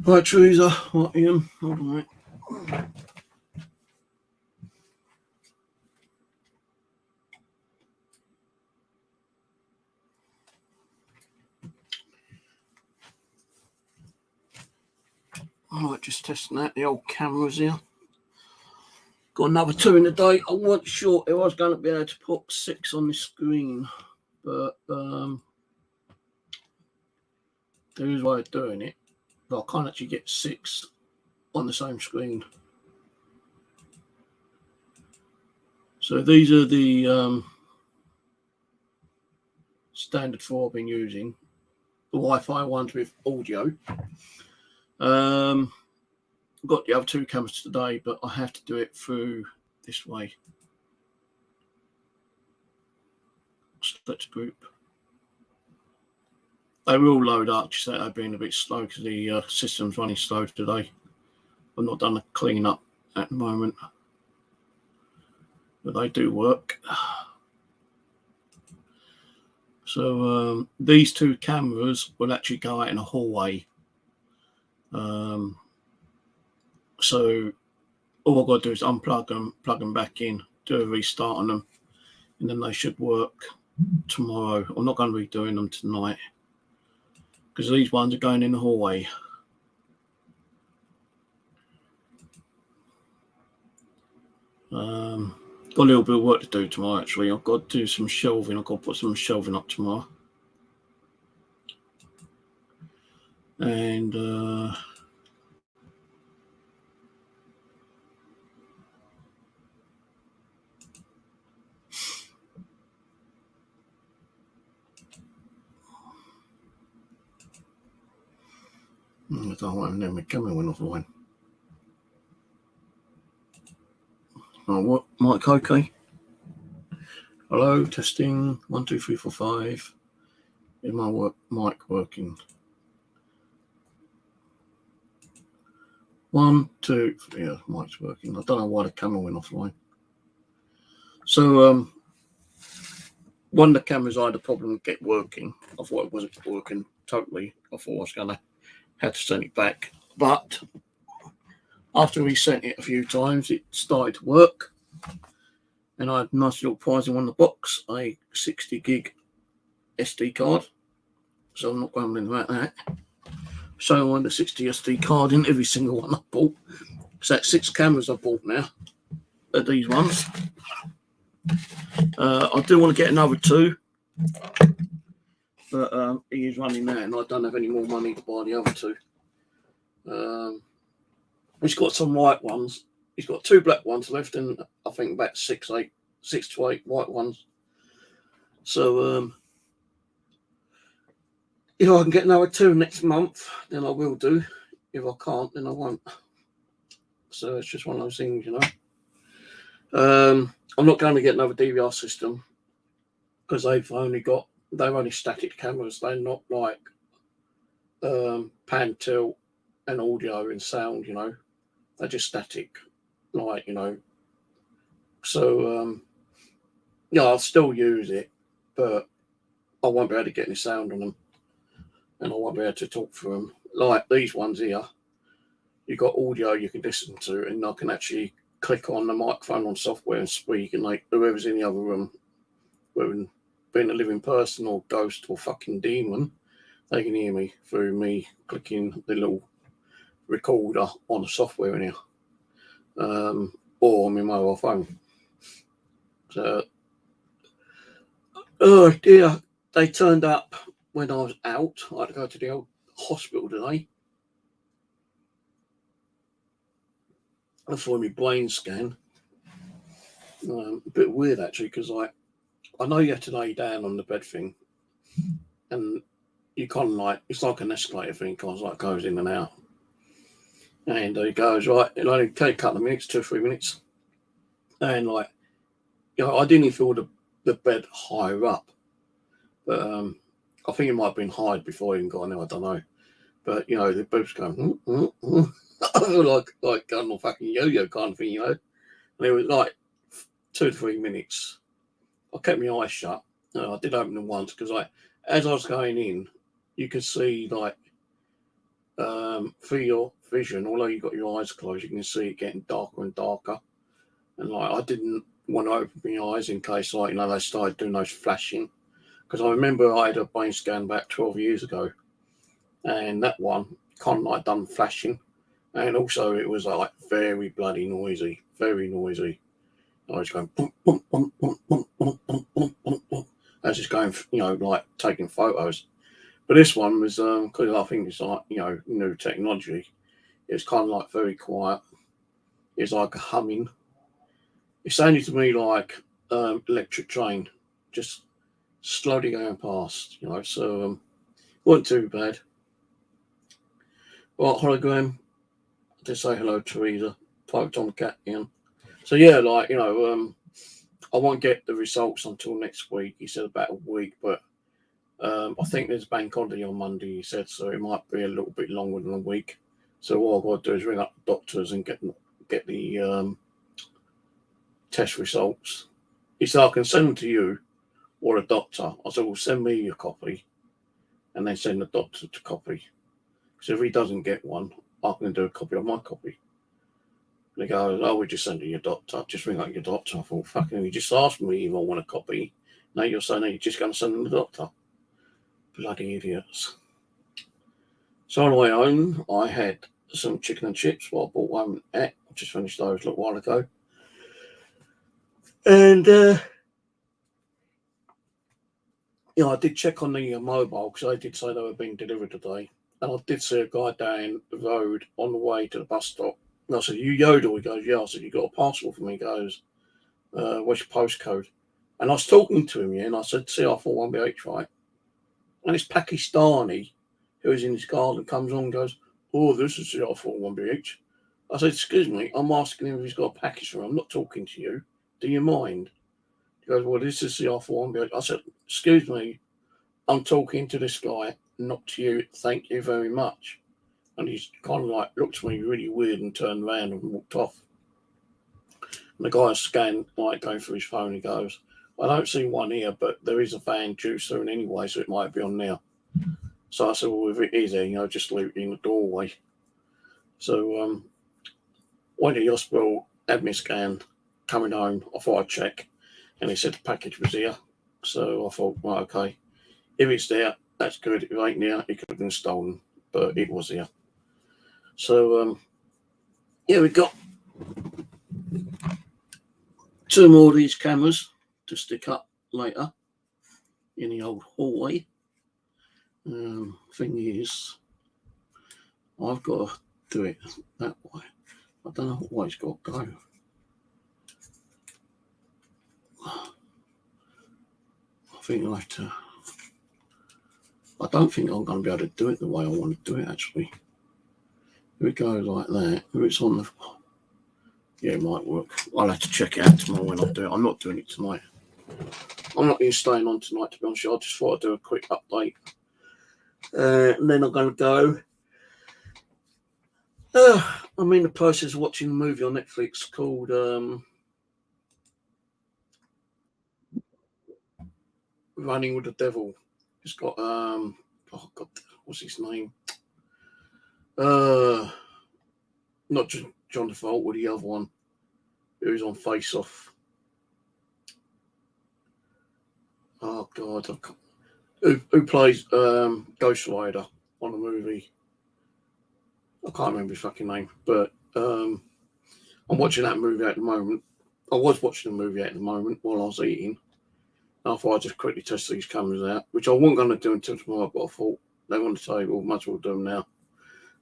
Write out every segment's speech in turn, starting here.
Right, Teresa, what Ian? Hold on, mate. Alright, just testing out the old cameras here. Got another 2 in the day. I wasn't sure if I was going to be able to put 6 on the screen, but there is a way of doing it. But I can't actually get 6 on the same screen. So these are the standard 4 I've been using. The Wi-Fi ones with audio. I've got the other 2 cameras today, but I have to do it through this way. Select group. They will load up, just that they're being a bit slow because the system's running slow today. I've not done a clean up at the moment, but they do work. So these 2 cameras will actually go out in a hallway. So all I've got to do is unplug them, plug them back in, do a restart on them, and then they should work tomorrow. I'm not going to be doing them tonight because these ones are going in the hallway. Got a little bit of work to do tomorrow, actually. I've got to do some shelving. I've got to put some shelving up tomorrow. And I don't want them coming went offline. Oh, what? Mike, okay? Hello, testing 1 2 3 4 5. Is my mic working? 1 2 3. Yeah, mic's working. I don't know why the camera went offline. So one of the cameras I had a problem with get working. I thought it wasn't working totally. I thought I was going to have to send it back, but after we sent it a few times, it started to work. And I had a nice little prize in one of the box, a 60 gig SD card. So I'm not grumbling about that. So I wanted a 60 SD card in every single one I bought. So that's 6 cameras I bought now. Are these ones. I do want to get another 2. But he is running that, and I don't have any more money to buy the other 2. He's got some white ones. He's got 2 black ones left, and I think about 6 to 8 white ones. So if I can get another 2 next month, then I will do. If I can't, then I won't. So it's just one of those things, you know. I'm not going to get another DVR system because they've only static cameras. They're not like pan, tilt, and audio and sound, you know. They're just static, like, you know. So Yeah, I'll still use it, but I won't be able to get any sound on them, and I won't be able to talk through them. Like these ones here, you've got audio you can listen to, and I can actually click on the microphone on software and speak, and like whoever's in the other room, whether being a living person or ghost or fucking demon, they can hear me through me clicking the little recorder on the software in here, or on my mobile phone. So, oh dear, they turned up when I was out. I had to go to the old hospital today. For my brain scan. A bit weird actually, because I know you have to lay down on the bed thing, and you kind of like, it's like an escalator thing, kind of like goes in and out. And it goes, right, it'll only take a couple of minutes, 2 or 3 minutes. And like, you know, I didn't feel the bed higher up, but I think it might have been high before I even got in there, I don't know. But you know, the boobs going, like going on fucking yo-yo kind of thing, you know. And it was like 2 to 3 minutes. I kept my eyes shut. I did open them once because as I was going in, you could see like through your vision, although you've got your eyes closed, you can see it getting darker and darker. And like I didn't want to open my eyes in case like, you know, they started doing those flashing. Because I remember I had a brain scan about 12 years ago, and that one kind of like done flashing, and also it was like very bloody noisy, very noisy. I was going boom, boom, boom, boom, boom, boom, boom, boom, boom, boom. I was just going, you know, like taking photos. But this one was because I think it's like, you know, new technology. It's kind of like very quiet. It's like a humming. It sounded to me like electric train, just slowly going past, you know. So wasn't too bad. Well, hologram. Just say hello, Teresa. Poked on the cat again. So yeah, like, you know, I won't get the results until next week. He said about a week, but I think there's bank holiday on Monday, he said, so it might be a little bit longer than a week. So what I've got to do is ring up the doctors and get the test results. He said, I can send them to you or a doctor. I said, well, send me a copy and then send the doctor to copy. Because if he doesn't get one, I can do a copy of my copy. And he goes, oh, we just send it to your doctor. Just ring up your doctor. I thought, fucking, you just asked me if I want a copy. Now you're saying that you're just going to send them to the doctor. Bloody idiots. So on the way home, I had some chicken and chips. Well, I bought one at. I just finished those a little while ago. And, you know, I did check on the mobile because they did say they were being delivered today. And I did see a guy down the road on the way to the bus stop. And I said, you Yodel? He goes, yeah. I said, you got a parcel for me? He goes, what's your postcode? And I was talking to him, yeah, and I said, CR41BH, right? And this Pakistani who is in his garden comes on and goes, oh, this is CR41BH. I said, excuse me, I'm asking him if he's got a package for him. I'm not talking to you. Do you mind? He goes, well, this is CR41BH. I said, excuse me, I'm talking to this guy, not to you. Thank you very much. And he's kind of like looked at me really weird and turned around and walked off. And the guy scanned, like going through his phone. He goes, I don't see one here, but there is a van due soon anyway, so it might be on there. So I said, well, if it is there, you know, just leave it in the doorway. So went to the hospital, had me scanned, coming home, I thought I'd check, and he said the package was here. So I thought, well, okay, if it's there, that's good. If it ain't there, it could have been stolen, but it was here. So, yeah, we've got 2 more of these cameras to stick up later in the old hallway. Thing is, I've got to do it that way. I don't know what way it's got to go. I think I have to. I don't think I'm going to be able to do it the way I want to do it, actually. If it goes like that, if it's on the... Yeah, it might work. I'll have to check it out tomorrow when I do it. I'm not doing it tonight. I'm not even staying on tonight, to be honest. I just thought I'd do a quick update. And then I'm going to go... I'm in the process of watching a movie on Netflix called... Running with the Devil. It's got oh god, what's his name? Not John Travolta, the other one who's on Face Off. Oh god, who plays Ghost Rider on the movie? I can't remember his fucking name, but I'm watching that movie at the moment. I was watching the movie at the moment while I was eating. I thought I'd just quickly test these cameras out, which I wasn't going to do until tomorrow, but I thought they're on the table, might as well do them now.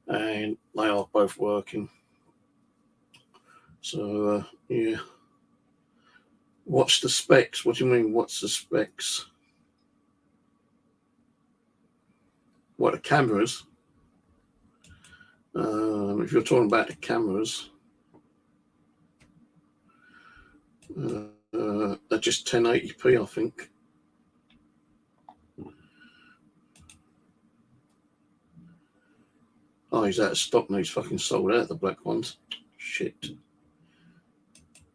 And they are both working. So, yeah. What's the specs? What do you mean, what's the specs? What, the cameras? If you're talking about the cameras, they're just 1080p, I think. Oh, he's out of stock now. He's fucking sold out the black ones. Shit.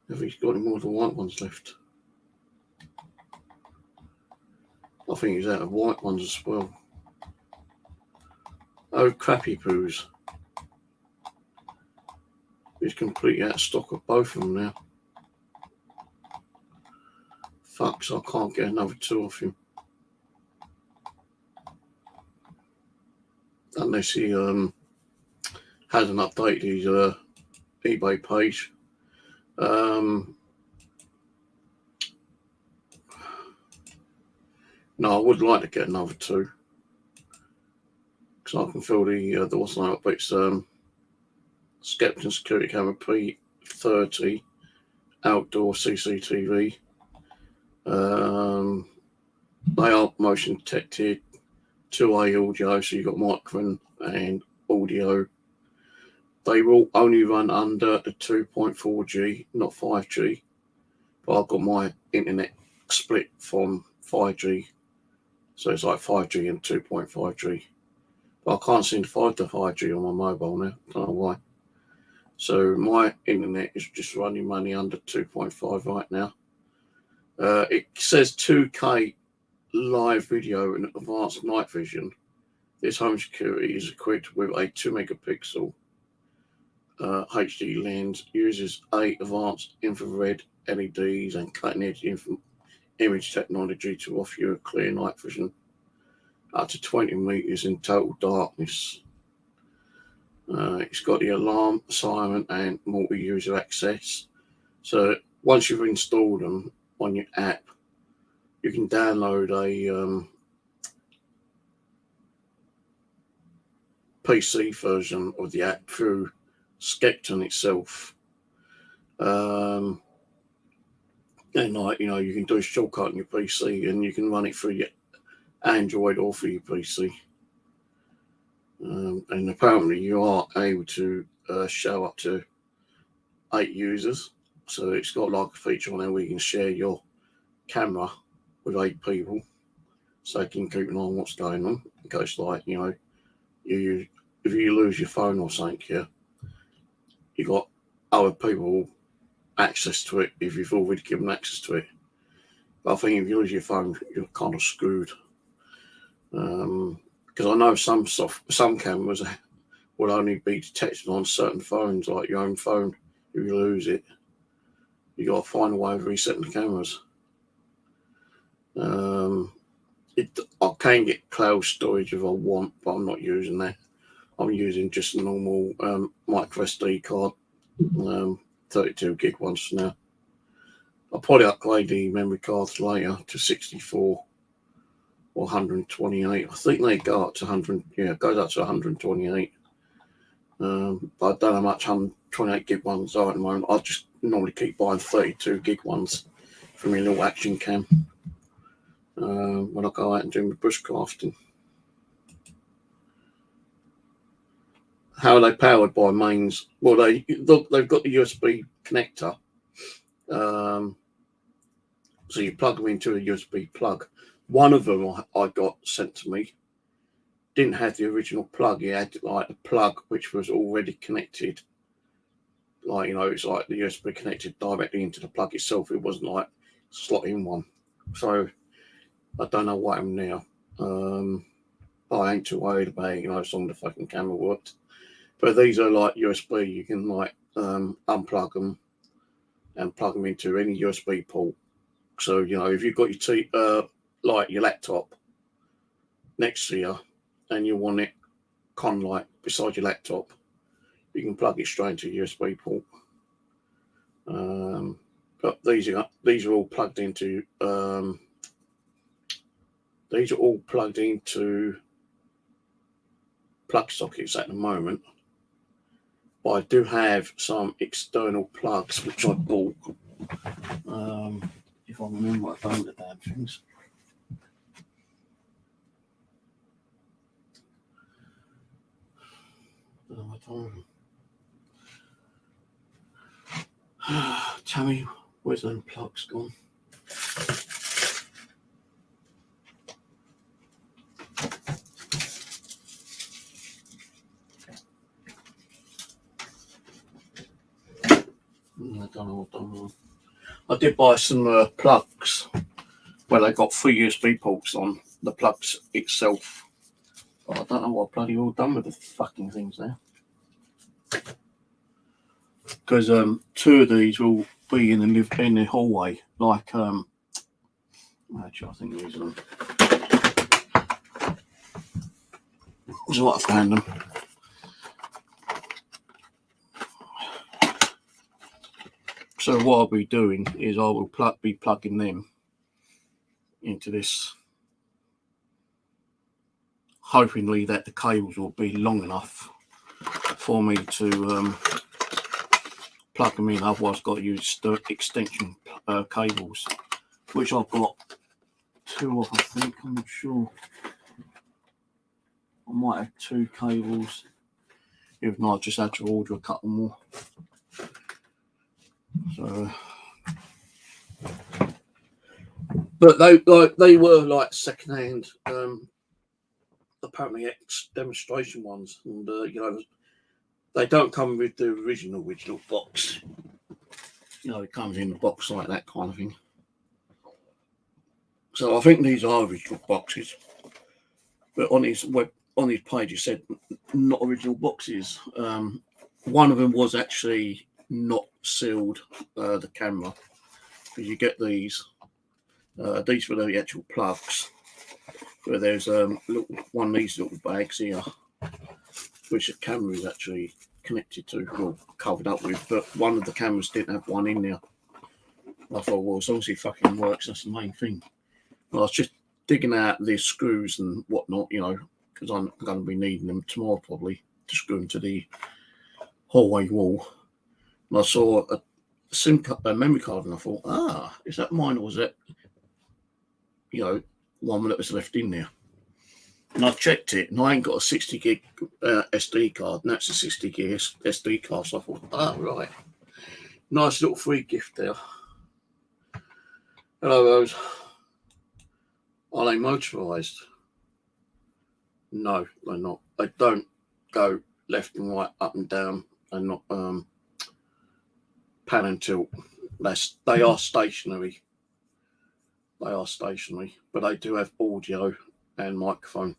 Have he got any more of the white ones left? I think he's out of white ones as well. Oh, crappy poos. He's completely out of stock of both of them now. Fuck, so I can't get another two off him. Unless he hasn't updated his eBay page. No, I would like to get another two. Because I can feel the what's that, but it's Skepton Security Camera P30 outdoor CCTV. They are motion detected, 2A audio, so you've got microphone and audio. They will only run under the 2.4G, not 5G. But I've got my internet split from 5G, so it's like 5G and 2.5G. But I can't seem to find the 5G on my mobile now. Don't know why. So my internet is just running money under 2.5 right now. It says 2K live video and advanced night vision. This home security is equipped with a 2 megapixel HD lens, uses 8 advanced infrared LEDs and cutting edge image technology to offer you a clear night vision up to 20 meters in total darkness. It's got the alarm, siren, and multi-user access. So once you've installed them on your app, you can download a PC version of the app through Skepton itself. And like, you know, you can do a shortcut on your PC and you can run it through your Android or for your PC. And apparently you are able to show up to 8 users. So it's got like a feature on there where you can share your camera with 8 people, so you can keep an eye on what's going on. In case, like, you know, if you lose your phone or something, yeah, you got other people access to it if you've already given access to it. But I think if you lose your phone, you're kind of screwed. Because I know some cameras will only be detected on certain phones, like your own phone. If you lose it, you got to find a way of resetting the cameras. I can get cloud storage if I want, but I'm not using that. I'm using just a normal micro SD card, 32 gig ones for now. I'll probably upgrade the memory cards later to 64 or 128. I think they go up to 100. Yeah, it goes up to 128. But I don't know how much 128 gig ones are at the moment. I just normally keep buying 32 gig ones for my little action cam when I go out and do my bushcrafting. How are they powered by mains? Well, they've got the USB connector. So you plug them into a USB plug. One of them I got sent to me didn't have the original plug. It had like a plug which was already connected. Like, you know, it's like the USB connected directly into the plug itself. It wasn't like slot in one. So I don't know what I'm now. I ain't too worried about it, as long as the fucking camera worked. But these are like USB. You can like unplug them and plug them into any USB port. So if you've got your like your laptop next to you and you want it kind of like beside your laptop, you can plug it straight into a USB port. But these are all plugged into plug sockets at the moment. But I do have some external plugs which I bought. If I remember what I've done with the damn things. Tammy, where's those plugs gone? I don't know. I did buy some plugs where they got 3 USB ports on the plugs itself. But I don't know what bloody all done with the fucking things now. Because 2 of these will be in the hallway, like actually I think these are. So what I found them. So what I'll be doing is I will be plugging them into this, hopingly that the cables will be long enough for me to plug them in. Otherwise I've got to use the extension cables, which I've got 2 of, I think. I'm not sure. I might have 2 cables. If not, I just had to order a couple more. So, but they were like second-hand, apparently demonstration ones, and they don't come with the original box. It comes in the box like that kind of thing. So I think these are original boxes, but on his page he said not original boxes. One of them was actually not sealed, the camera, because you get these were the actual plugs, but there's one of these little bags here which the camera is actually connected to, or covered up with, but one of the cameras didn't have one in there. I thought, well, as long as it fucking works, that's the main thing. I was just digging out the screws and whatnot, because I'm going to be needing them tomorrow probably to screw them to the hallway wall. And I saw a memory card, and I thought, is that mine, or was that, one that was left in there? And I checked it, and I ain't got a 60 gig SD card, and that's a 60 gig SD card. So I thought, right, nice little free gift there. Hello, Rose. Are they motorised? No, they're not. They don't go left and right, up and down. They're not pan and tilt. They are stationary. But they do have audio and microphone.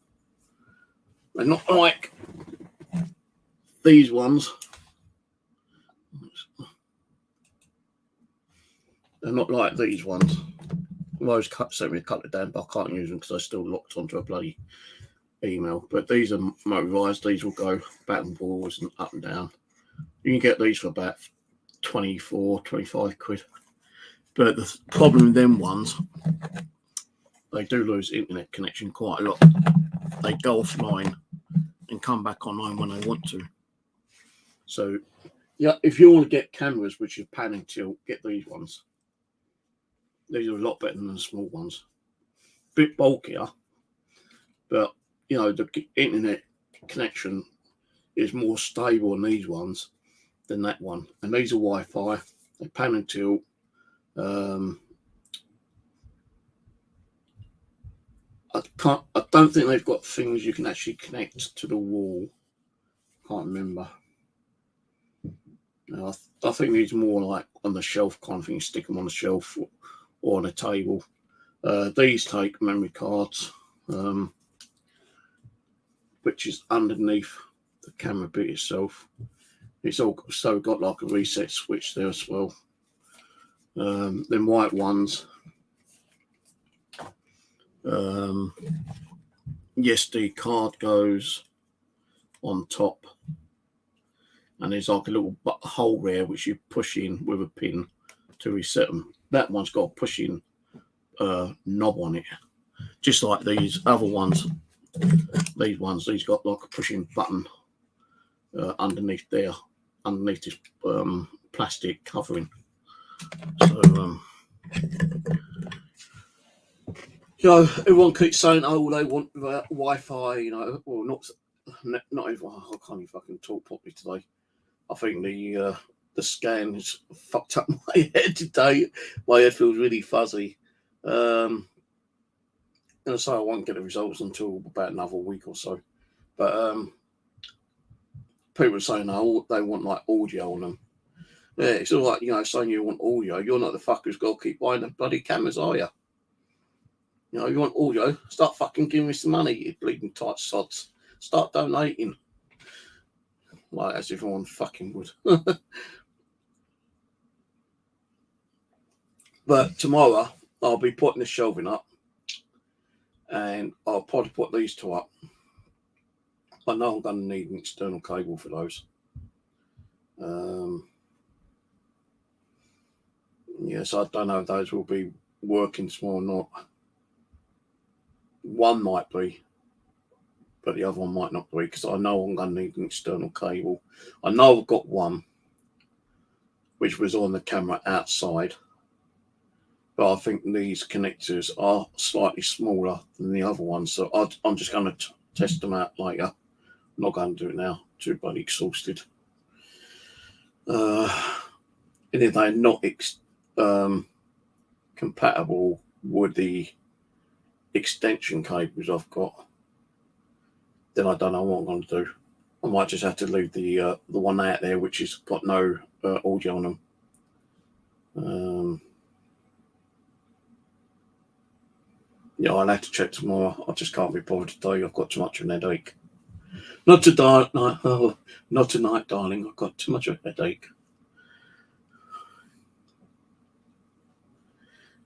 They're not like these ones. They're not like these ones. Rose sent me a couple of them, but I can't use them because they're still locked onto a bloody email. But these are motorised. These will go back and forwards and up and down. You can get these for about 24, 25 quid. But the problem with them ones, they do lose internet connection quite a lot. They go offline and come back online when they want to. So, yeah, if you want to get cameras which is pan and tilt, get these ones. These are a lot better than the small ones. Bit bulkier, but the internet connection is more stable on these ones than that one. And these are Wi-Fi. They pan and tilt. I don't think they've got things you can actually connect to the wall. Can't remember. I think these are more like on the shelf kind of thing. Stick them on the shelf or on a table. These take memory cards, which is underneath the camera bit itself. It's also got like a reset switch there as well. Then white ones. Yes, the card goes on top, and there's like a little hole there which you push in with a pin to reset them. That one's got a push-in knob on it, just like these other ones. These got like a push-in button underneath there, underneath this plastic covering. So, everyone keeps saying, oh, they want Wi-Fi, well, not everyone. I can't even fucking talk properly today. I think the scan has fucked up my head today. My head feels really fuzzy. And so I won't get the results until about another week or so. But people are saying, oh, they want like audio on them. Yeah, it's all like, saying you want audio. You're not the fucker who's got to keep buying the bloody cameras, are you? You want audio? Start fucking giving me some money, you bleeding tight sods. Start donating. Like, as if everyone fucking would. But tomorrow, I'll be putting the shelving up. And I'll probably put these two up. I know I'm going to need an external cable for those. Yes, I don't know if those will be working tomorrow or not. One might be, but the other one might not be, because I know I'm going to need an external cable. I know I've got one, which was on the camera outside, but I think these connectors are slightly smaller than the other ones, so I'm just going to test them out later. I'm not going to do it now, too bloody exhausted. And if they're not compatible with the extension cables I've got, then I don't know what I'm going to do. I might just have to leave the one out there which has got no audio on them. Yeah, I'll have to check tomorrow. I just can't be bothered today. I've got too much of an headache. Not tonight, darling. I've got too much of a headache.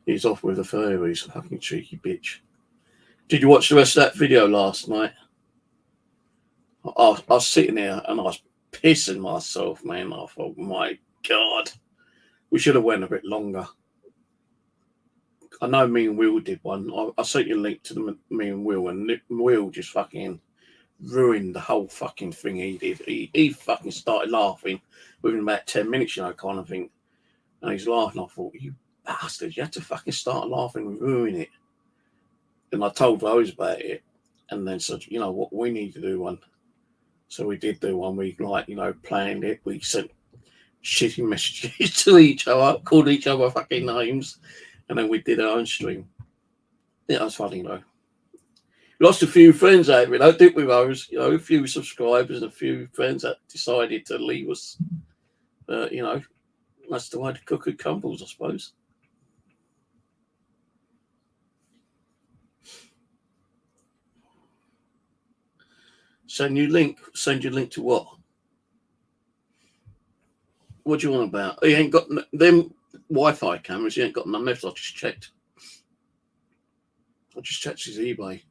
He's off with the fairies, fucking cheeky bitch. Did you watch the rest of that video last night? I was sitting there and I was pissing myself, man. I thought, my God, we should have went a bit longer. I know me and Will did one. I sent you a link to me and Will, and Will just fucking ruined the whole fucking thing he did. He fucking started laughing within about 10 minutes, kind of thing. And he's laughing. I thought, you bastard, you had to fucking start laughing and ruin it. And I told Rose about it, and then said, what, we need to do one. So we did do one. We planned it. We sent shitty messages to each other, called each other fucking names, and then we did our own stream. Yeah, it was funny though. Lost a few friends out of it, didn't we, Rose? A few subscribers and a few friends that decided to leave us. That's the way the cookie crumbles, I suppose. Send you link to what? What do you want about? He ain't got them Wi-Fi cameras. He ain't got none left. I just checked his eBay.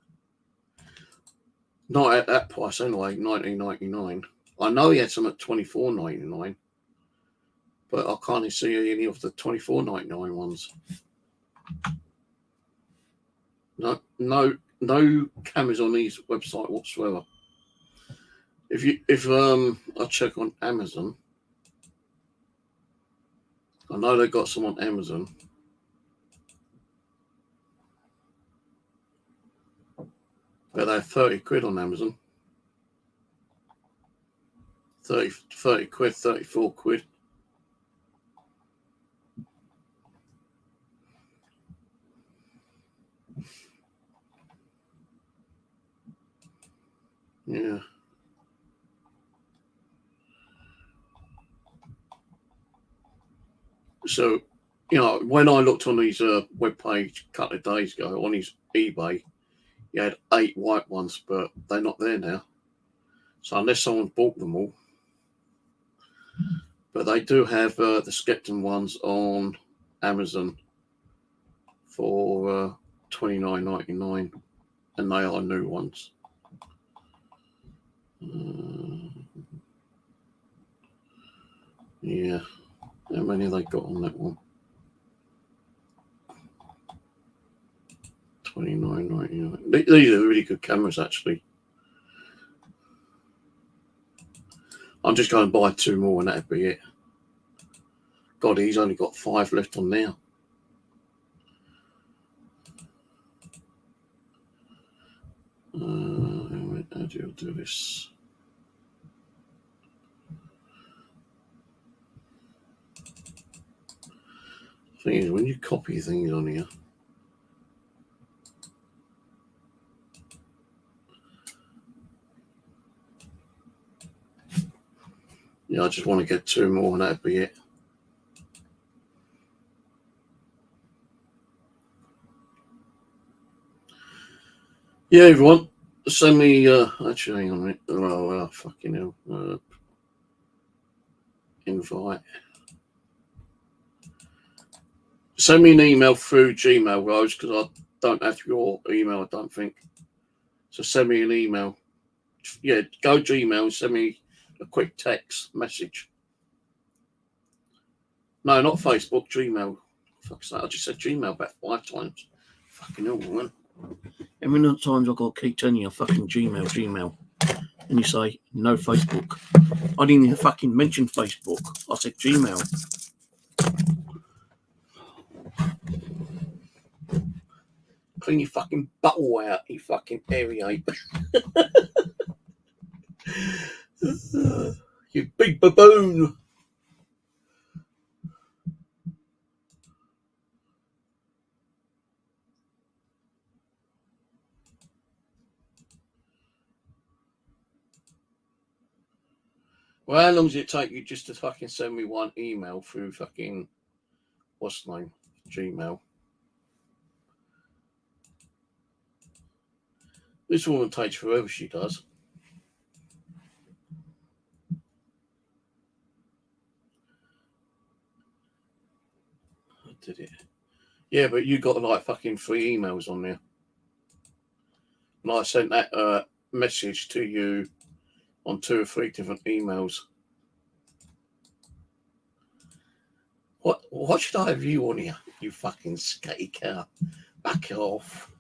Not at that price anyway, $19.99. I know he had some at $24.99, but I can't see any of the $24.99 ones. No cameras on his website whatsoever. If I check on Amazon, I know they got some on Amazon. But they're 30 quid on Amazon. 30 quid, 34 quid. Yeah. So You know, when I looked on his webpage a couple of days ago on his eBay, he had 8 white ones, but they're not there now. So unless someone's bought them all. But they do have the Skepton ones on Amazon for $29.99, and they are new ones. Yeah. How many have they got on that one? $29.99. These are really good cameras, actually. I'm just going to buy 2 more and that'd be it. God, he's only got 5 left on now. How do you do this? Thing is, when you copy things on here, yeah, I just want to get 2 more and that'd be it. Yeah, everyone, send me, actually, hang on a minute. Oh, fucking hell. Invite. Send me an email through Gmail, Rose, because I don't have your email, I don't think. So send me an email. Yeah, go Gmail and send me a quick text message. No, not Facebook, Gmail. Fuck's that, I just said Gmail about 5 times. Fucking hell, man. How many times I've got to keep telling you fucking Gmail? And you say, no Facebook. I didn't even fucking mention Facebook. I said Gmail. Clean your fucking butthole out, you fucking hairy ape. You big baboon. Well, how long does it take you just to fucking send me one email through fucking, what's the name? Gmail. This woman takes forever, she does. I did it. Yeah, but you got like fucking 3 emails on there. And I sent that message to you on 2 or 3 different emails. What should I have you on here, you fucking skatey cow? Back off.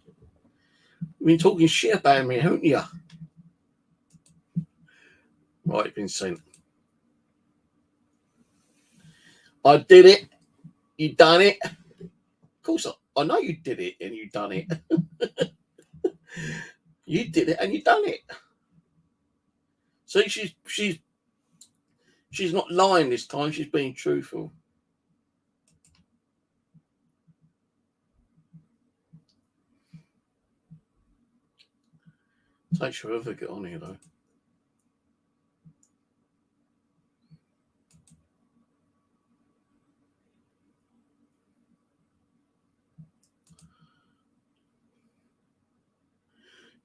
You've been talking shit about me, haven't you? Right, been sent. I did it. You done it. Of course, I know you did it and you done it. You did it and you done it. So she's not lying this time. She's being truthful. Takes forever to get on here, though.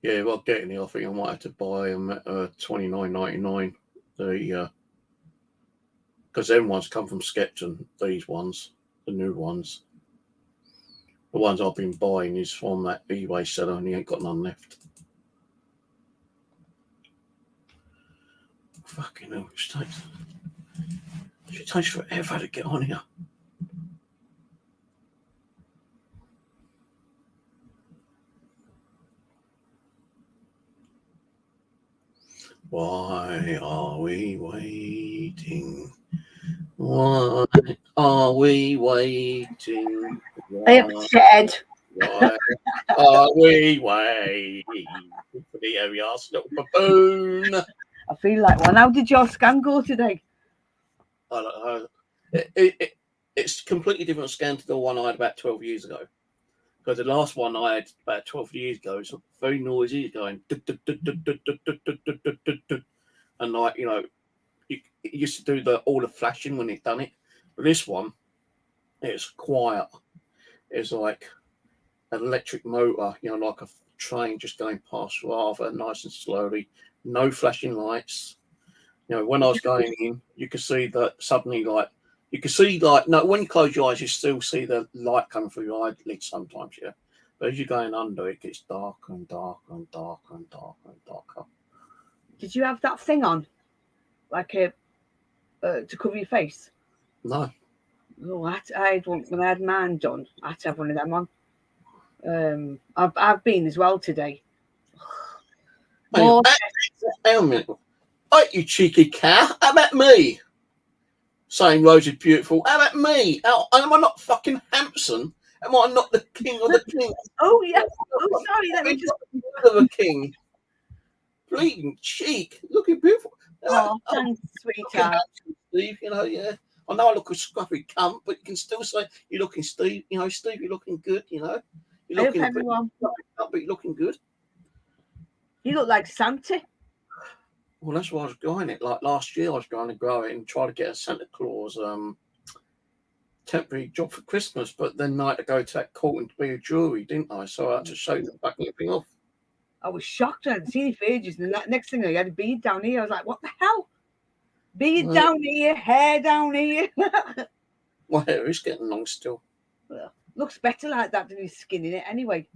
Yeah, if I get any, I think I might have to buy them at $29.99. Because them ones come from Skepton. These ones, the new ones. The ones I've been buying is from that eBay seller, and he ain't got none left. Fucking hell, it takes forever to get on here. Why are we waiting? Why are we waiting? I am scared. Why are we waiting for the areas little baboon? I feel like one. How did your scan go today? I don't know. It's a completely different scan to the one I had about 12 years ago. Because the last one I had about 12 years ago is very noisy, going and like, you know, it used to do all the flashing when it done it. But this one, It's quiet. It's like an electric motor, like a train just going past rather nice and slowly. No flashing lights. When I was going in, you could see that suddenly, no, when you close your eyes, you still see the light coming through your eyelids sometimes, yeah. But as you're going under, it gets darker and darker and darker and darker and darker. Did you have that thing on, like to cover your face? No. Oh, I had one when I had mine done. I had to have one of them on. I've been as well today. Hang on a minute. Oh, you cheeky cow. How about me? Saying Rose is beautiful. How about me? Am I not fucking handsome? Am I not the king of the king? Oh, yeah. Oh, sorry. Let me just... of a king. Bleeding cheek. Looking beautiful. Oh, thanks, sweetheart. Steve, yeah. I know I look a scruffy cunt, but you can still say you're looking, Steve. Steve, you're looking good, You're looking everyone. But you're looking good. You look like Santa. Well, that's why I was growing it. Like last year, I was going to grow it and try to get a Santa Claus temporary job for Christmas, but then I had to go to that court and be a jury, didn't I? So I had to show them fucking everything off. I was shocked. I hadn't seen you for ages. And that next thing, I had a beard down here. I was like, what the hell? Beard down here, hair down here. My hair is getting long still. Well, looks better like that than his skin in it anyway.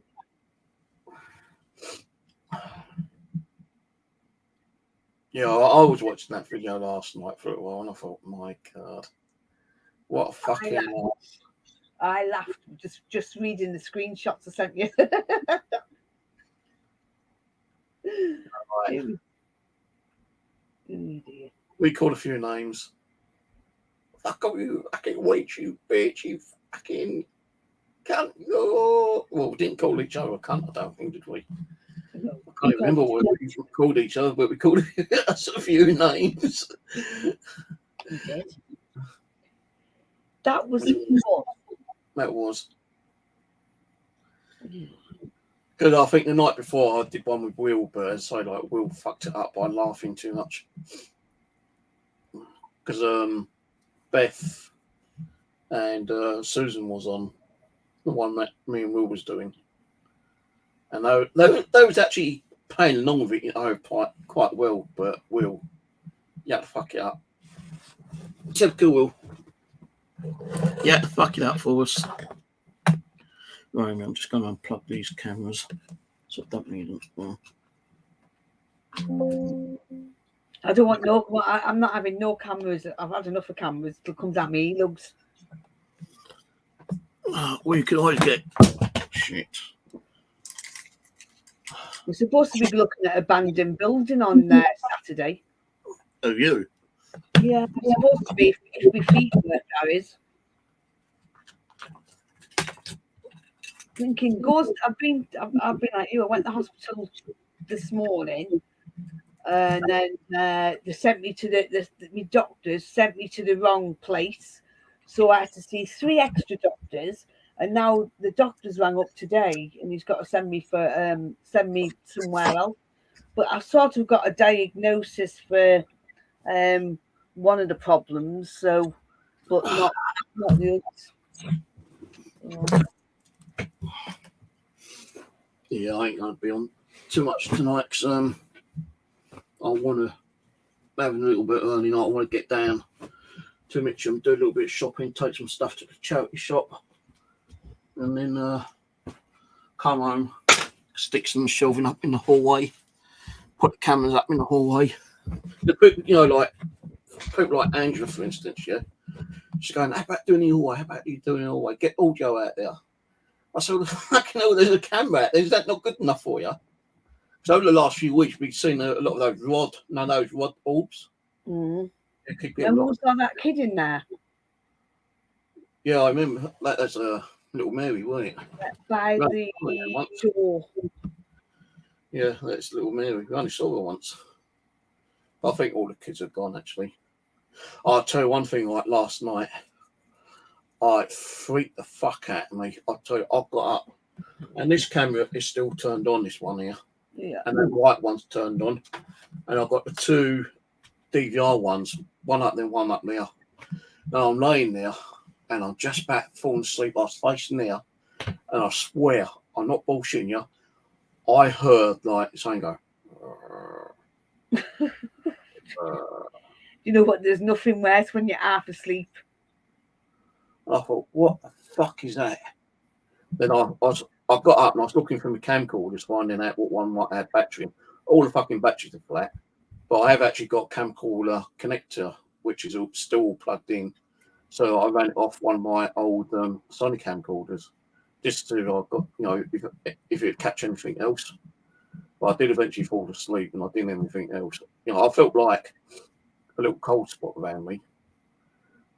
Yeah, I was watching that video last night for a while and I thought, my God, what a fucking laugh. I laughed just reading the screenshots I sent you. Right. We called a few names. Fuck you, fucking wait, you bitch, you fucking cunt. Well, we didn't call each other a cunt, I don't think, did we? No. I can't even remember what we called each other, but we called us a few names. We did. That was fun. That was. Because I think the night before I did one with Will, but so like Will fucked it up by laughing too much. Because Beth and Susan was on the one that me and Will was doing, and they was actually playing along with it, quite well. But Will, you had to fuck it up. Typical Will. You had to fuck it up for us. Right, I'm just going to unplug these cameras, so I don't need them. I don't want no. Well, I'm not having no cameras. I've had enough of cameras. It comes at me earlobes. Well, you can always get shit. We're supposed to be looking at abandoned building on Saturday. Oh, you? Yeah, we're supposed to be if we feed work, that is. Thinking, I've been like you. I went to the hospital this morning, and then they sent me to my doctors sent me to the wrong place, so I had to see 3 extra doctors. And now the doctor's rang up today, and he's got to send me somewhere else. But I've sort of got a diagnosis for one of the problems, so but not the others. Yeah, I ain't gonna be on too much tonight because I want to have a little bit early night. I want to get down to Mitcham, do a little bit of shopping, take some stuff to the charity shop, and then come home, stick some shelving up in the hallway, put the cameras up in the hallway. Like people like Angela, for instance, yeah. She's going, how about doing the hallway? How about you doing the hallway? Get audio out there. I said, fucking hell, there's a camera out there. Is that not good enough for you? So over the last few weeks, we've seen a lot of those rod orbs. Mm. And was that kid in there? Yeah, I remember. That's little Mary, wasn't it? By the door. Yeah, that's little Mary. We only saw her once. I think all the kids have gone, actually. I'll tell you one thing, like last night, it freaked the fuck out of me. I'll tell you, I got up, and this camera is still turned on, this one here. Yeah. And that white one's turned on. And I've got the 2 DVR ones, one up there, one up there. Now I'm laying there, and I'm just about falling asleep. I was facing there, and I swear, I'm not bullshitting you. I heard like something go. You know what? There's nothing worse when you're half asleep. I thought, what the fuck is that? Then I got up and I was looking for my camcorders, finding out what one might have battery in. All the fucking batteries are flat, but I have actually got a camcorder connector, which is still plugged in. So I ran it off one of my old Sony camcorders, just to I got if it'd catch anything else. But I did eventually fall asleep, and I didn't have anything else. I felt like a little cold spot around me,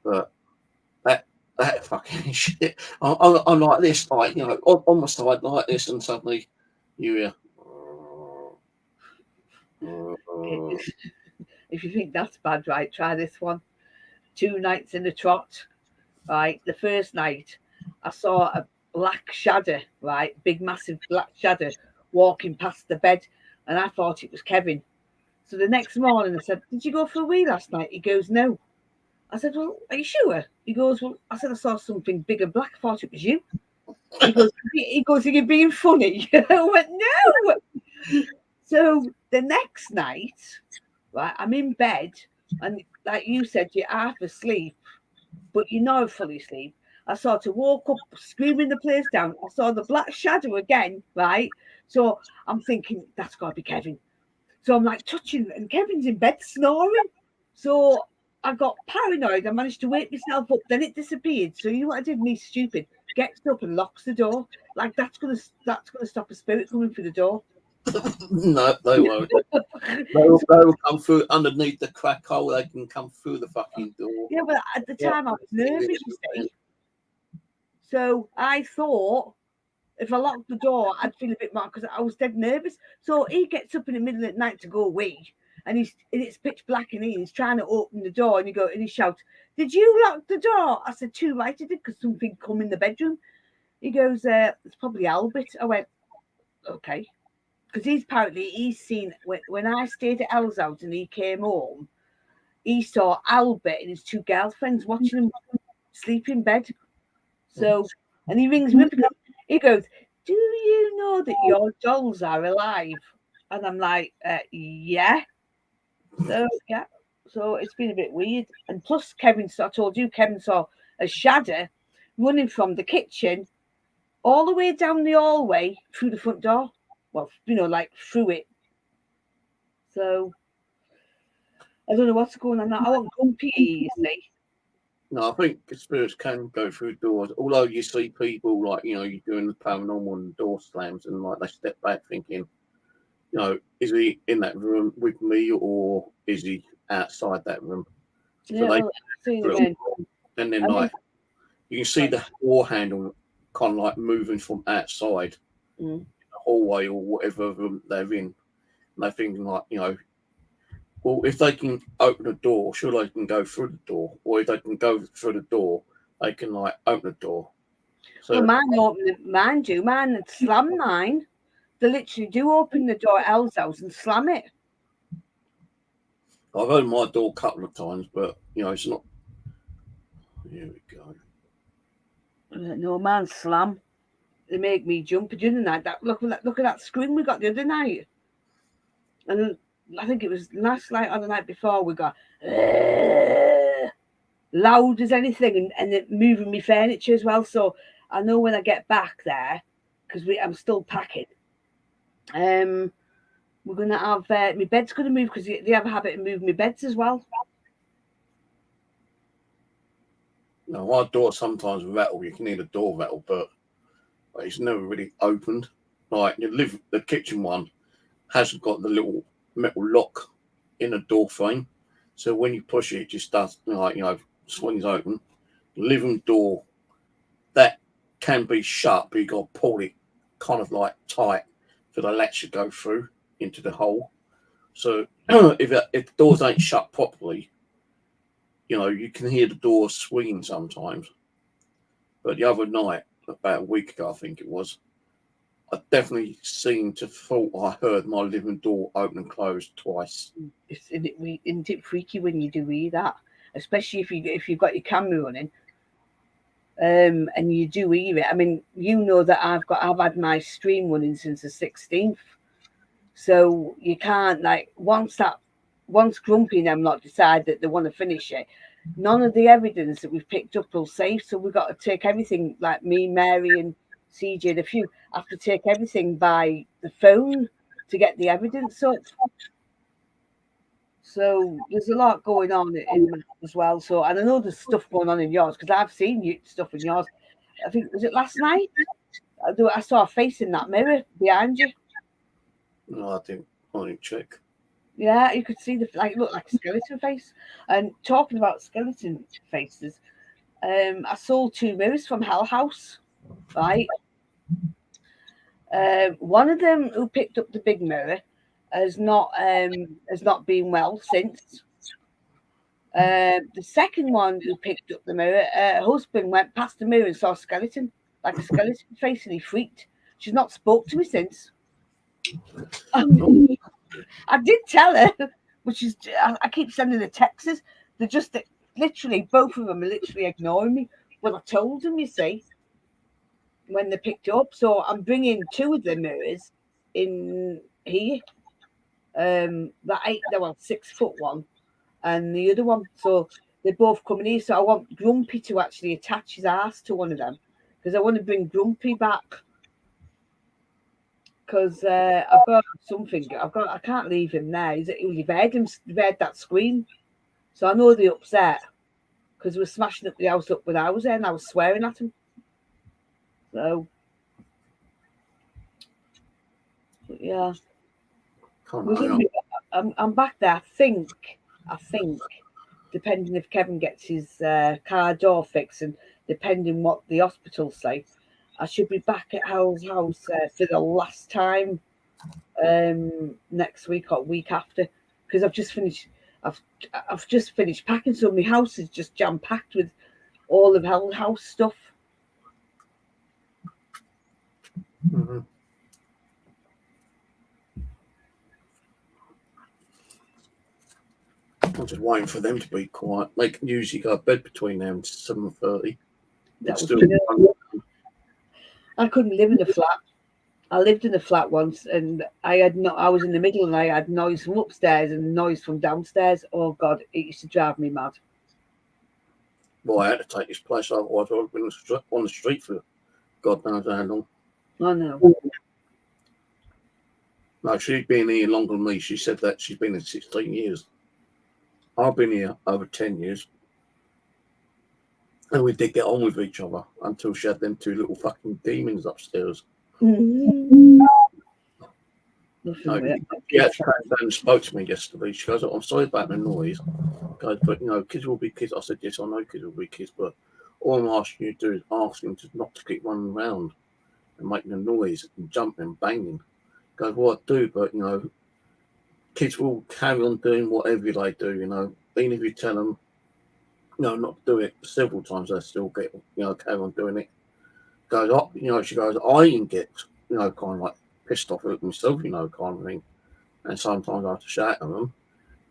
but that fucking shit. I'm like this, like on my side like this, and suddenly you hear. If you think that's bad, right, try this one. 2 nights in a trot, right? The first night, I saw a black shadow, right? Big, massive black shadow walking past the bed, and I thought it was Kevin. So the next morning, I said, "Did you go for a wee last night?" He goes, "No." I said, "Well, are you sure?" He goes, "Well," I said, "I saw something big and black. I thought it was you." He goes, "Are you being funny?" I went, "No." So the next night, right, I'm in bed, and like you said, you're half asleep, but you're not fully asleep. I sort of woke up screaming the place down. I saw the black shadow again, right? So I'm thinking, that's got to be Kevin. So I'm like touching, and Kevin's in bed snoring. So I got paranoid. I managed to wake myself up. Then it disappeared. So you know what I did? Me stupid. Gets up and locks the door. Like that's gonna stop a spirit coming through the door. No, they won't. They'll come through underneath the crack hole. They can come through the fucking door. Yeah, but at the time I was nervous, you see. So I thought if I locked the door, I'd feel a bit more because I was dead nervous. So he gets up in the middle of the night to go away, and it's pitch black and he's trying to open the door, and he shouts, "Did you lock the door?" I said, "Too right, I did, because something come in the bedroom." He goes, "It's probably Albert." I went, "Okay," because he's seen when I stayed at Elle's house and he came home, he saw Albert and his 2 girlfriends watching him sleep in bed. So, and he rings me up and he goes, "Do you know that your dolls are alive?" And I'm like, "Yeah." So, yeah. So it's been a bit weird. And plus, I told you, Kevin saw a shadow running from the kitchen all the way down the hallway through the front door. Well, like through it. So, I don't know what's going on now. I want grumpy, you see. No, I think spirits can go through doors. Although you see people like you're doing the paranormal and door slams, and like they step back thinking, is he in that room with me or is he outside that room? Yeah, So I've seen again. And then like you can see the door handle kind of like moving from outside the hallway or whatever room they're in. And they're thinking like, well, if they can open the door, sure they can go through the door. Or if they can go through the door, they can like open the door. So well, mine had slammed mine. They literally do open the door at Elle's house and slam it. I've opened my door a couple of times, but it's not. Here we go. No, man, slam. They make me jump. The other night, look at that scream we got the other night, and I think it was last night or the night before we got loud as anything, and it moving me furniture as well. So I know when I get back there, because I'm still packing. We're gonna have my bed's gonna move because they have a habit of moving my beds as well. No, my door sometimes rattle. You can hear the door rattle, but it's never really opened. Like the kitchen one hasn't got the little metal lock in the door frame, so when you push it, it just does swings open. The living room door that can be shut, but you got to pull it kind of like tight for the latch to go through into the hole. So if the doors ain't shut properly, you can hear the door swinging sometimes. But the other night, about a week ago, I think it was, I definitely seemed to thought I heard my living door open and close twice. Isn't it freaky when you do that? Especially if you've got your camera running. and you do hear it. I mean, you know that I've had my stream running since the 16th, so you can't like once Grumpy and them lot decide that they want to finish it. None of the evidence that we've picked up will save, so we've got to take everything. Like me, Mary, and CJ, and a few have to take everything by the phone to get the evidence up. So there's a lot going on in that as well. So, and I know there's stuff going on in yours because I've seen you stuff in yours. I think was it last night? I saw a face in that mirror behind you. No, I didn't check. Yeah, you could see looked like a skeleton face. And talking about skeleton faces, I sold 2 mirrors from Hell House, right? One of them who picked up the big mirror has not been well since. The second one who picked up the mirror, her husband went past the mirror and saw a skeleton, like a skeleton face, and he freaked. She's not spoke to me since. I did tell her, but I keep sending her texts. They're just literally, both of them are literally ignoring me. Well, I told them, you see, when they picked it up. So I'm bringing 2 of the mirrors in here. That 6-foot one and the other one. So they're both coming here. So I want Grumpy to actually attach his ass to one of them because I want to bring Grumpy back. Because I've got something. I can't leave him there. You've heard that scream. So I know they're upset because we're smashing up the house up when I was there and I was swearing at him. So, yeah. I'm back there. I think, depending if Kevin gets his car door fixed and depending what the hospital say, I should be back at Howell's house for the last time next week or week after because I've just finished packing, so my house is just jam packed with all of Howell's house stuff. Mm-hmm. I'm just waiting for them to be quiet. They can usually go to bed between now and 7:30. I couldn't live in a flat. I lived in a flat once, and I was in the middle, and I had noise from upstairs and noise from downstairs. Oh God, it used to drive me mad. Well, I had to take this place, otherwise I would have been on the street for God knows how long. I know. No, she's been here longer than me. She said that she's been here 16 years. I've been here over 10 years. And we did get on with each other until she had them 2 little fucking demons upstairs. Mm-hmm. She actually came down and spoke to me yesterday. She goes, I'm sorry about the noise. Goes, but kids will be kids. I said, yes, I know kids will be kids, but all I'm asking you to do is ask them to not to keep running around and making a noise and jumping and banging. Goes, well, I do, but kids will carry on doing whatever they do, even if you tell them, not to do it several times, they still get, carry on doing it. Goes, she goes, I even get, kind of like pissed off at myself, kind of thing. And sometimes I have to shout at them,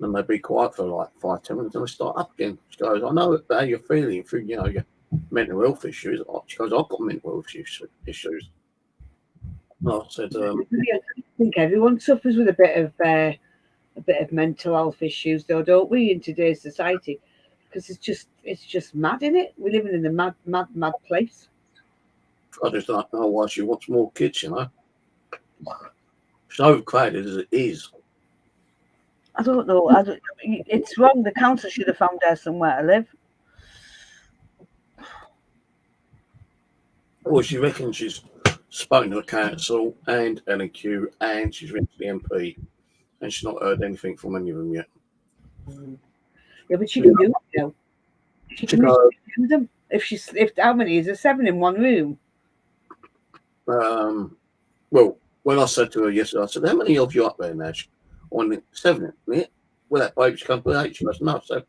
and they be quiet for like 5-10 minutes, and they start up again. She goes, I know how you're feeling through, your mental health issues. She goes, I've got mental health issues. No, I said, I think everyone suffers with a bit of mental health issues, though, don't we, in today's society? Because it's just mad, isn't it? We're living in a mad place. I just don't know why she wants more kids, It's overcrowded as it is. I don't know. It's wrong. The council should have found her somewhere to live. Well, she reckons she's spoken to the council and LNQ, and she's written to the MP, and she's not heard anything from any of them yet. Yeah, but she can do it. She can do them. If how many is there? 7 in one room? Well, when I said to her yesterday, I said, how many of you up there now? On 7, isn't it? Well, that baby's come to 8. She goes, no, so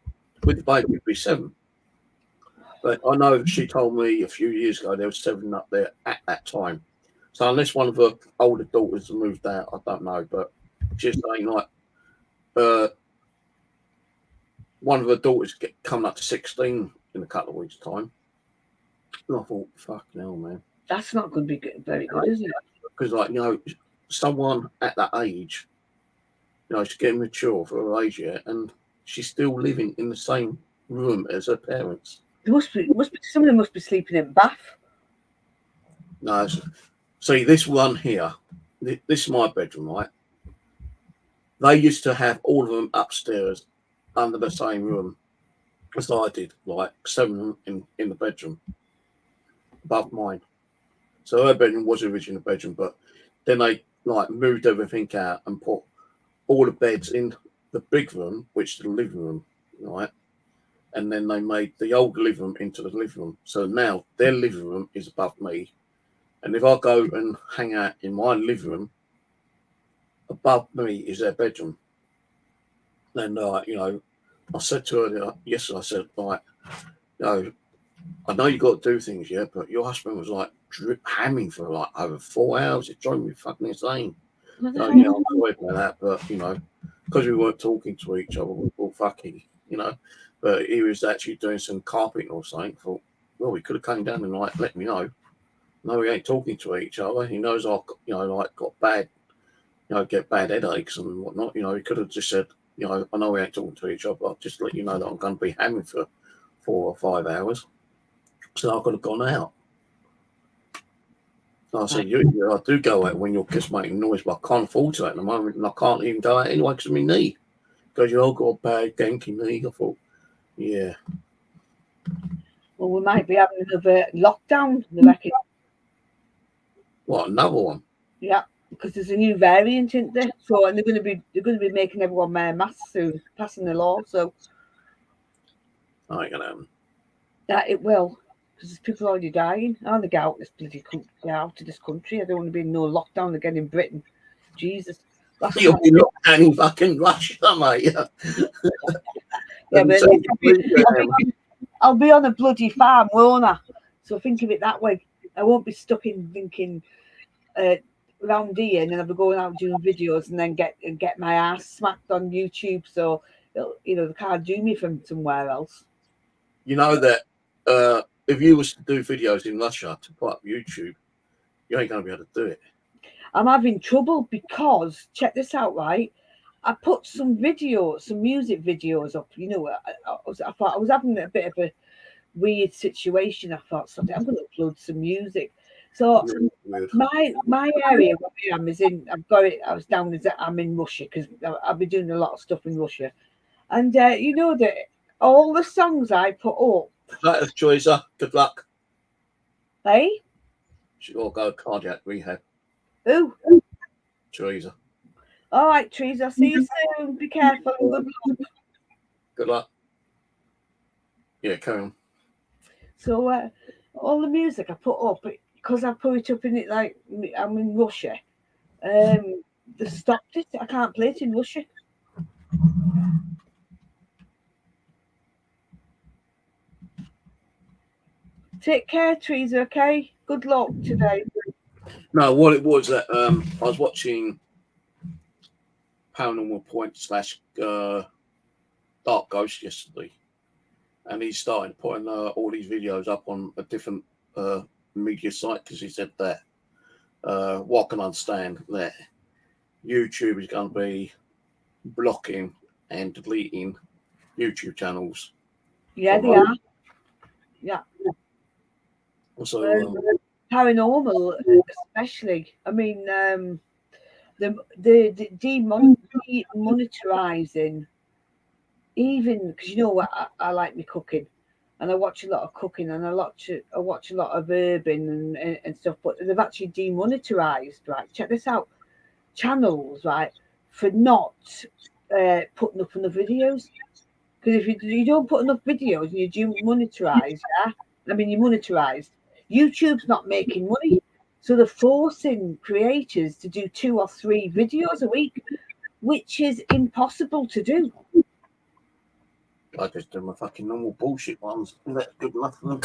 with the baby it'd be 7. But I know she told me a few years ago there was 7 up there at that time. So unless one of her older daughters has moved out, I don't know. But she's saying like one of her daughters coming up to 16 in a couple of weeks' time. And I thought, fucking hell, man. That's not going to be very good, is it? Because, like, someone at that age, she's getting mature for her age yet, and she's still living in the same room as her parents. There must be some of them must be sleeping in bath. No, see, this one here, this is my bedroom, right? They used to have all of them upstairs under the same room as I did, like 7 in the bedroom above mine. So her bedroom was the original bedroom, but then they like moved everything out and put all the beds in the big room, which is the living room, right? And then they made the old living room into the living room. So now their living room is above me. And if I go and hang out in my living room, above me is their bedroom. Then, I said to her yesterday, I said, like, I know you got to do things, yeah, but your husband was like hamming for like over 4 hours. It drove me fucking insane. I'm sorry about that, but because we weren't talking to each other, we thought fucking, But he was actually doing some carpeting or something. I thought, well, we could have come down and like let me know. No, we ain't talking to each other. He knows I, got bad, get bad headaches and whatnot. He could have just said, I know we ain't talking to each other, but I'll just let you know that I'm going to be hamming for 4 or 5 hours. So I could have gone out. So I said, I do go out when you're just making noise, but I can't afford to at the moment, and I can't even go out anyway because of my knee. Because you all got a bad, ganky knee. I thought, yeah. Well, we might be having another lockdown, I reckon. What, another one? Yeah, because there's a new variant, isn't there? So, and they're going to be making everyone wear masks soon, passing the law. So, I ain't gonna happen. That it will, because there's people already dying. I want to get out of this bloody get out of this country. I don't want to be in no lockdown again in Britain. Jesus, you'll be locked down in fucking Russia, mate. Yeah, but I'll be on a bloody farm, won't I? So think of it that way. I won't be stuck in thinking around here, and then I'll be going out doing videos, and then get my ass smacked on YouTube. So they can't do me from somewhere else. You know that if you was to do videos in Russia to put up YouTube, you ain't going to be able to do it. I'm having trouble because, check this out, right? I put some music videos up. I thought I was having a bit of a weird situation. I thought, something I'm going to upload some music. So my area where I am is in. I've got it. I was down as I'm in Russia because I've been doing a lot of stuff in Russia, and that all the songs I put up. That is Teresa. Good luck. Hey. She will go cardiac rehab. Who? Teresa. All right, Teresa. I'll see you soon. Be careful and good luck. Good luck. Yeah, carry on. So all the music I put up, because I put it up in it like I'm in Russia, they stopped it. I can't play it in Russia. Take care, Teresa, okay? Good luck today. No, what it was that I was watching Paranormal Point / Dark Ghost yesterday, and he started putting all these videos up on a different media site because he said that what I can understand that YouTube is going to be blocking and deleting YouTube channels. Yeah, they are. Yeah. So paranormal, especially. I mean, the demonetizing, even because what I like me cooking, and I watch a lot of cooking, and I watch a lot of urban and stuff. But they've actually demonetized. Right, check this out. Channels, right, for not putting up enough videos. Because if you don't put enough videos and you demonetize, you're monetized. YouTube's not making money, so they're forcing creators to do 2 or 3 videos a week, which is impossible to do. I just do my fucking normal bullshit ones, and that's good enough for them.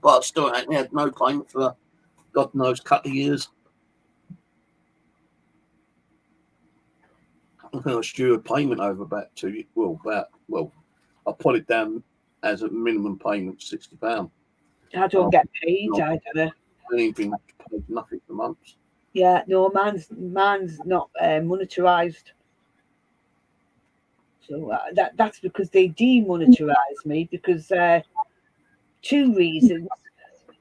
But I still ain't had no payment for God knows couple of years. I think I was due a payment over about 2 years. I put it down as a minimum payment, £60. I don't get paid. I don't know. I ain't been paid nothing for months. Yeah, no, mine's not monetarized. So that's because they demonetize me because 2 reasons.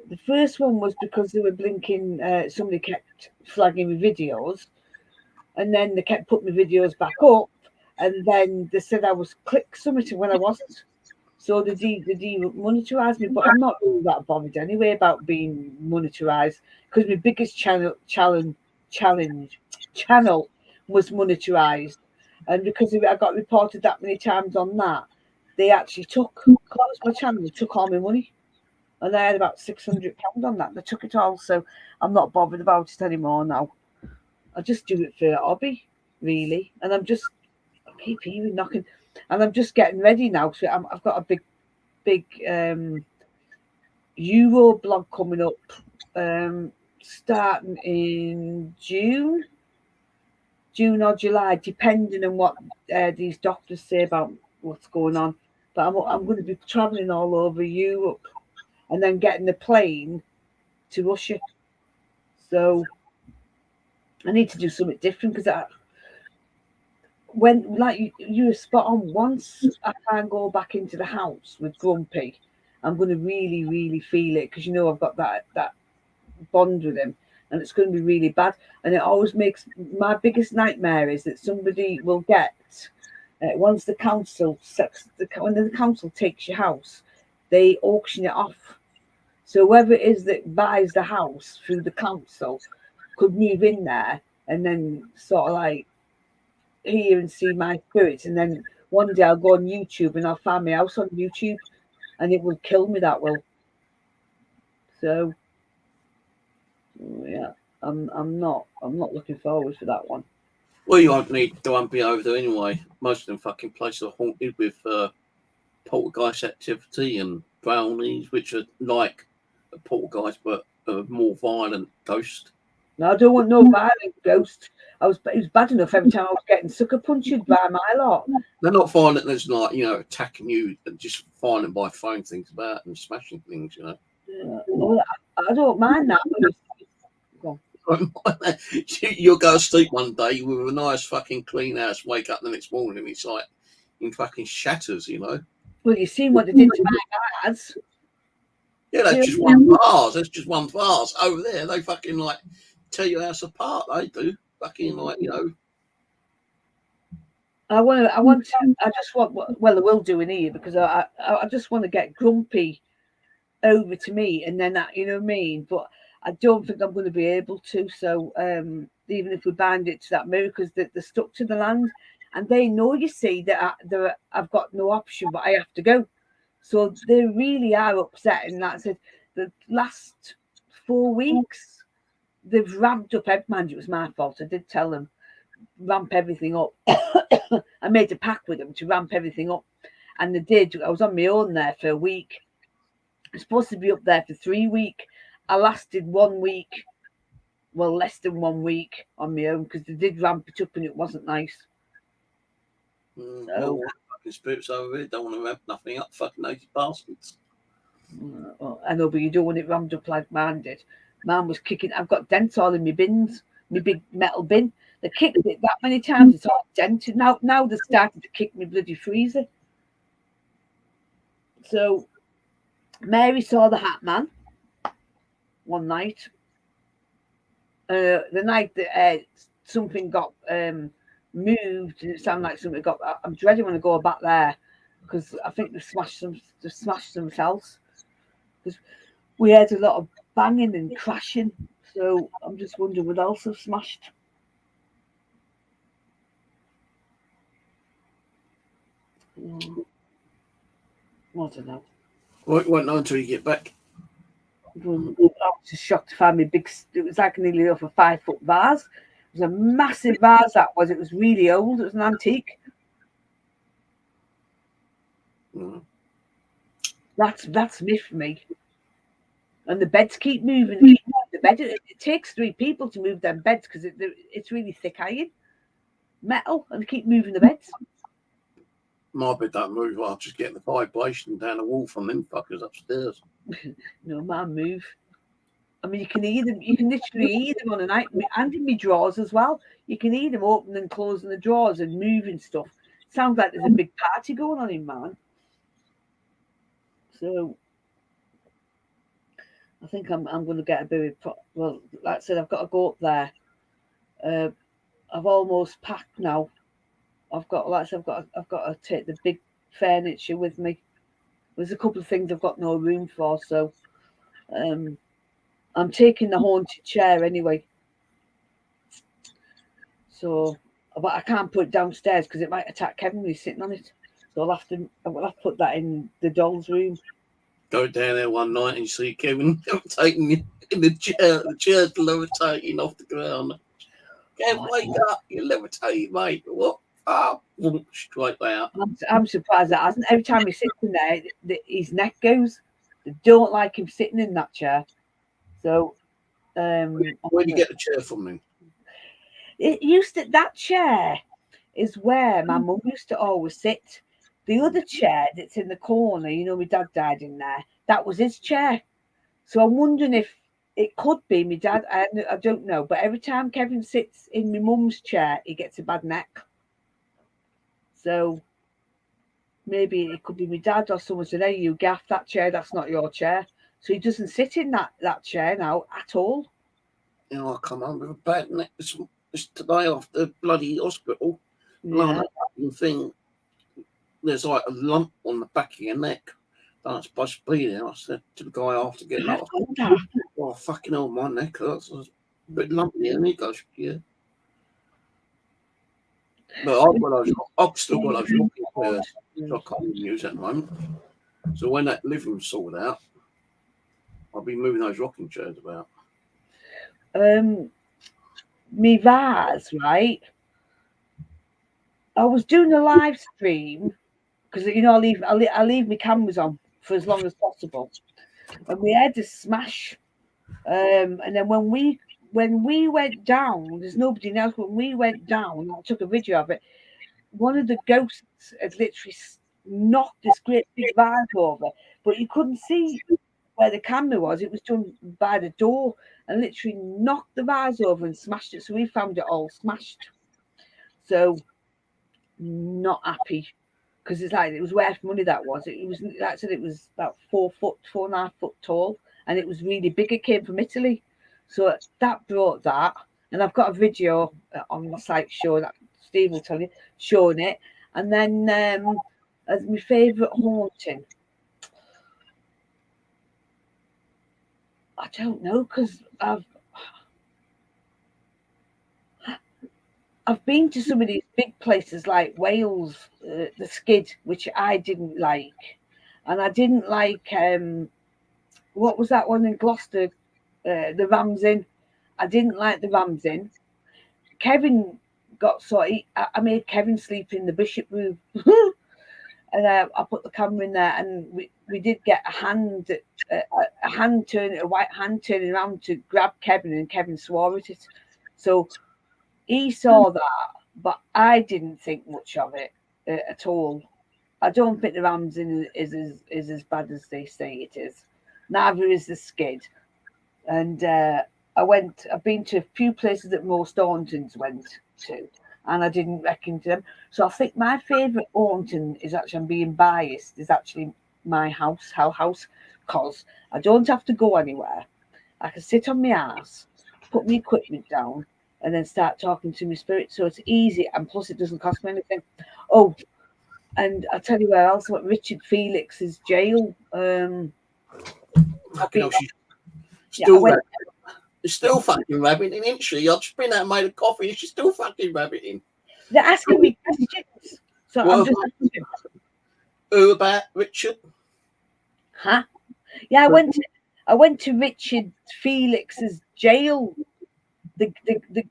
The first one was because they were blinking. Somebody kept flagging me videos, and then they kept putting my videos back up, and then they said I was click something when I wasn't. So they demonetized me, but I'm not really that bothered anyway about being monetized because my biggest channel was monetized, and because I got reported that many times on that, they actually closed my channel and took all my money, and I had about £600 on that. They took it all, so I'm not bothered about it anymore now. I just do it for a hobby, really, and I keep hearing knocking, and I'm just getting ready now. So I've got a big Euro blog coming up, starting in June or July, depending on what these doctors say about what's going on. But I'm going to be traveling all over Europe, and then getting the plane to Russia. So I need to do something different because when, like you were spot on, once I can't go back into the house with Grumpy, I'm going to really, really feel it because I've got that bond with him, and it's going to be really bad. And it always makes my biggest nightmare is that somebody will get once the council when the council takes your house, they auction it off. So whoever it is that buys the house through the council could move in there and then sort of like hear and see my spirits, and then one day I'll go on YouTube and I'll find my house on YouTube, and it will kill me, that will. So yeah, I'm not looking forward to that one. Well, you won't be over there anyway. Most of them fucking places are haunted with poltergeist activity and brownies, which are like a poltergeist but a more violent ghost. No, I don't want no violent ghost. It was bad enough every time I was getting sucker punched by my lot. They're not violent as like attacking you, and just violent by throwing things about and smashing things. Well, I don't mind that. You'll go to sleep one day with a nice fucking clean house, wake up the next morning and it's like in fucking shatters, Well, you've seen what they did to my dad's. Yeah, that's just one vase. That's just one vase. Over there, they fucking like tear your house apart. They do. Fucking like, I just want, well, I will do in here because I just want to get Grumpy over to me, and then that, you know what I mean? But I don't think I'm going to be able to. So even if we bind it to that mirror, because they're stuck to the land, and they know, you see, that I've got no option, but I have to go. So they really are upset. And that said, the last 4 weeks, they've ramped up. Mind you, it was my fault. I did tell them, ramp everything up. I made a pact with them to ramp everything up. And they did. I was on my own there for a week. I was supposed to be up there for 3 weeks. I lasted 1 week. Well, less than 1 week on my own because they did ramp it up and it wasn't nice. Well, fucking spirits over here don't want to ramp nothing up. Fucking nosy bastards. Well, I know, but you don't want it ramped up like mine did. Mine was kicking. I've got dents all in my bins, my big metal bin. They kicked it that many times, it's all dented. Now they're starting to kick my bloody freezer. So Mary saw the Hat Man one night. The night that something got moved, and it sounded like something got. I'm dreading when I go back there because I think they smashed themselves. Because we heard a lot of banging and crashing, so I'm just wondering what else have smashed. I don't know. Well, it won't know until you get back. I was just shocked to find me big. It was like nearly over 5 foot vase. It was a massive vase. That was. It was really old. It was an antique. That's me for me. And the beds keep moving. The bed. It takes 3 people to move them beds because it's really thick iron, metal, and they keep moving the beds. My bed don't move. I'll just get the vibration down the wall from them fuckers upstairs. No, man, move. I mean, you can hear them. You can literally hear them on the night, and in my drawers as well. You can hear them opening and closing the drawers and moving stuff. Sounds like there's a big party going on in man. So I think I'm going to get a bit of, well, like I said, I've got to go up there. I've almost packed now. I've got, like I said, I've got to take the big furniture with me. There's a couple of things I've got no room for, so I'm taking the haunted chair anyway. So, but I can't put it downstairs because it might attack Kevin when he's sitting on it. So I'll have to put that in the doll's room. Go down there one night and see Kevin levitating in the chair. The chair's levitating off the ground. Kev, wake up! You're levitating, mate. What? Ah, straight out. I'm surprised that hasn't. Every time he's sitting there, his neck goes. They don't like him sitting in that chair. So, where do you get the chair from then? That chair is where my mum used to always sit. The other chair that's in the corner, you know, my dad died in there. That was his chair. So I'm wondering if it could be my dad. I don't know. But every time Kevin sits in my mum's chair, he gets a bad neck. So maybe it could be my dad or someone said, "Hey, you gaff that chair. That's not your chair." So he doesn't sit in that chair now at all. You know, I come home with a bad neck. It's today off the bloody hospital. Yeah. Thing. There's like a lump on the back of your neck. That's supposed to be there. I said to the guy after getting off, "Oh, fucking hell, my neck hurts. It's a bit lumpy." And he goes, "Yeah." But I've still got those rocking chairs, which I can't even use at the moment. So when that living room's sorted out, I'll be moving those rocking chairs about. Me vase, right? I was doing a live stream because, you know, I leave my cameras on for as long as possible, and we had a smash. And then when we went down, there's nobody else. When we went down, I took a video of it. One of the ghosts had literally knocked this great big vase over, but you couldn't see where the camera was. It was done by the door, and literally knocked the vase over and smashed it. So we found it all smashed. So not happy because it's like it was worth money. That was it. Was like I said, it was about 4.5 foot tall, and it was really big. It came from Italy, so that brought that. And I've got a video on my site showing that. Steve will tell you, showing it. And then as my favourite haunting, I don't know because I've been to some of these big places like Wales, the Skid, which I didn't like, and I didn't like what was that one in Gloucester, the Rams Inn. I didn't like the Rams Inn. Kevin I made Kevin sleep in the Bishop room, and I put the camera in there, and we did get a white hand turning around to grab Kevin, and Kevin swore at it. So he saw that, but I didn't think much of it at all. I don't think the Rams Inn is as bad as they say it is. Neither is the Skid. And I've been to a few places that most hauntings went to, and I didn't reckon to them. So I think my favourite haunting is actually, I'm being biased, is actually my house, because I don't have to go anywhere. I can sit on my ass, put my equipment down, and then start talking to my spirit. So it's easy, and plus it doesn't cost me anything. Oh, and I'll tell you where else. What Richard Felix's jail. She's still fucking rabbiting, isn't she? I've just been out and made a coffee and she's still fucking rabbiting. They're asking me questions. So I'm just asking. Who about Richard? Huh? Yeah, I went to Richard Felix's jail. The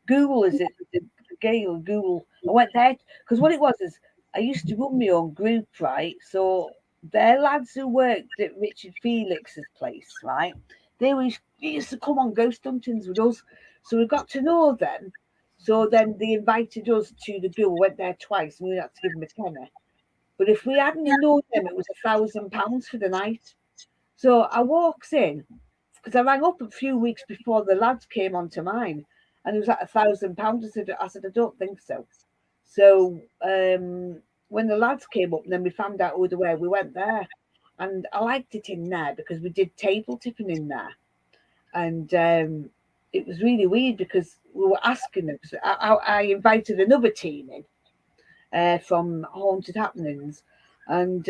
Google, is it? The Gale Google. I went there because what it was is I used to run my own group, right? So they're lads who worked at Richard Felix's place, right? They used to come on ghost huntings with us. So we got to know them. So then they invited us to the Google, went there twice, and we had to give them a tenner. But if we hadn't known them, it was £1,000 for the night. So I walks in because I rang up a few weeks before the lads came onto mine, and it was at £1,000. I said, I don't think so. So when the lads came up, and then we found out who they were, we went there, and I liked it in there because we did table tipping in there, and it was really weird because we were asking them. I invited another team in from Haunted Happenings, and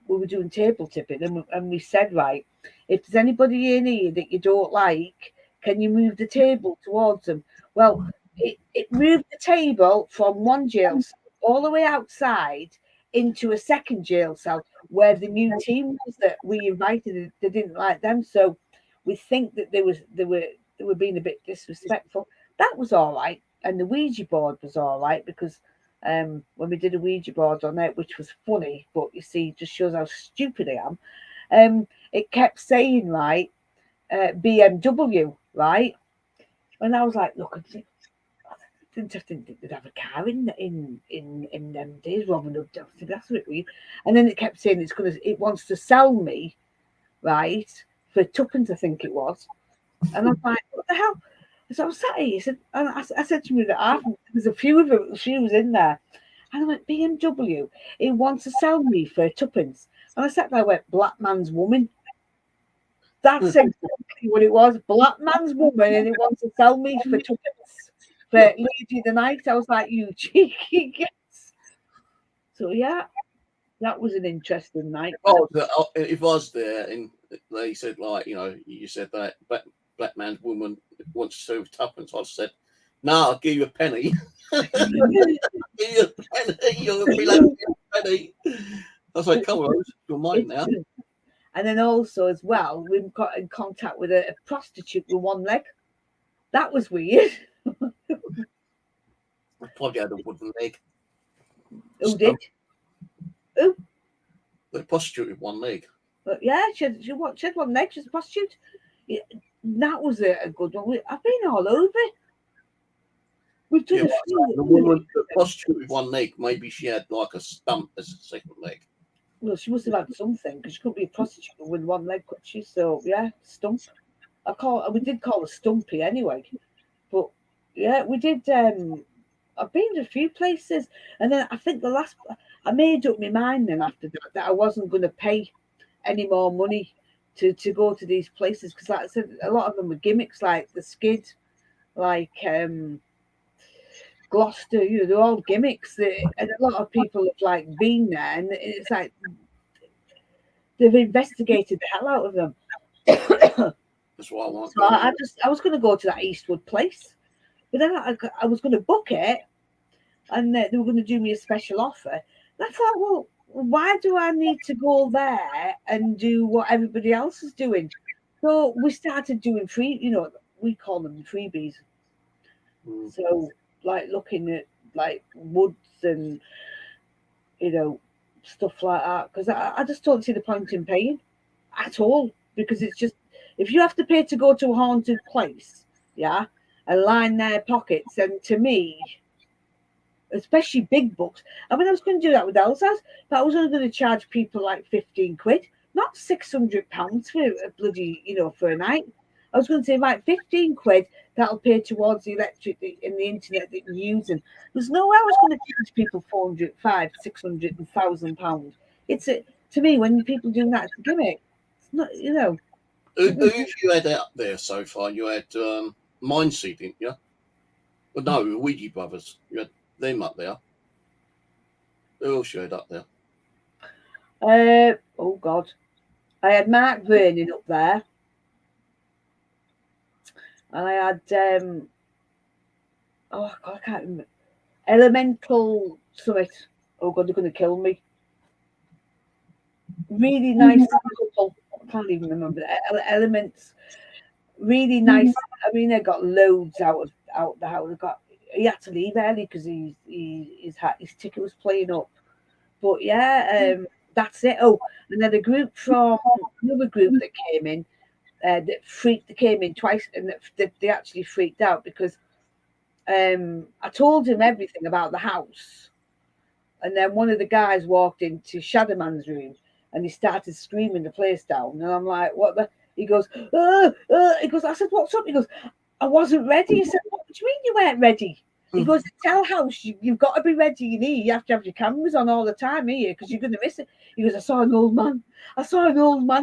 we were doing table tipping, and we said, right, if there's anybody in here that you don't like, can you move the table towards them? Well, it moved the table from one jail cell all the way outside into a second jail cell where the new team was that we invited. They didn't like them, so we think that they were being a bit disrespectful. That was all right, and the Ouija board was all right because when we did a Ouija board on it, which was funny, but you see, just shows how stupid I am. It kept saying right, BMW, right, and I was like, look, I didn't think they'd have a car in them days, Robin Hood. That's a bit weird. And then it kept saying it wants to sell me, right, for tuppence, I think it was. And I was like, what the hell? So I was sat here, and I said to me that there's a few of them, she was in there. And I went, BMW, it wants to sell me for tuppence. And I sat there, I went, black man's woman. That's exactly what it was. Black man's woman, and it wants to sell me for tuppence. For Lady of the Night. I was like, you cheeky gets. So yeah, that was an interesting night. Oh, if I was there and they said, like, you said that black man's woman wants to serve tuppence, I said, no, I'll give you a penny. I'll give you a penny. You'll be like a penny. I was like, come on, you're mine now. And then also as well, we got in contact with a prostitute with one leg. That was weird. I probably had a wooden leg. Who did? Who? The prostitute with one leg. But yeah, she had one leg. She's a prostitute. Yeah, that was a good one. I've been all over. We've done a few. The prostitute with one leg, maybe she had like a stump as a second leg. Well, she must have had something because she couldn't be a prostitute with one leg, could she? So yeah, stump. We did call her Stumpy anyway. But yeah, we did. I've been to a few places, and then I think I made up my mind then after that I wasn't going to pay any more money to go to these places because, like I said, a lot of them were gimmicks, like the Skid, like Gloucester. They're all gimmicks, and a lot of people have like been there, and it's like they've investigated the hell out of them. That's what I want. So I was going to go to that Eastwood place. But then I was going to book it, and they were going to do me a special offer. And I thought, well, why do I need to go there and do what everybody else is doing? So we started doing we call them freebies. So like looking at like woods and stuff like that, because I just don't see the point in paying at all, because it's just, if you have to pay to go to a haunted place, yeah, and line their pockets, and to me, especially big books, I mean, I was going to do that with Elsa's, but I was only going to charge people like 15 quid, not £600 for a bloody, for a night. I was going to say, like 15 quid, that'll pay towards the electric and the internet that you're using. There's no way I was going to charge people 400, 500, 600, and £1,000. To me, when people do that, it's a gimmick. It's not, Who have you had out there so far? You had Mindseed, didn't you? Well, no, Ouija Brothers. You had them up there. Who else you had up there? Oh God, I had Mark Vernon up there, and I had oh God, I can't remember. Elemental Summit. Oh God, they're going to kill me. Really nice couple. I can't even remember the Elements. Really nice. I mean, they got loads out the house. He had to leave early because his ticket was playing up. But yeah, that's it. Oh, and then a group from another group that came in, that came in twice, and they actually freaked out because I told him everything about the house, and then one of the guys walked into Shadowman's room, and he started screaming the place down. And I'm like, what the? He goes, he goes, I said, what's up? He goes, I wasn't ready. I said, what do you mean you weren't ready? He goes, tell house, you've got to be ready. You have to have your cameras on all the time here because you're going to miss it. He goes, I saw an old man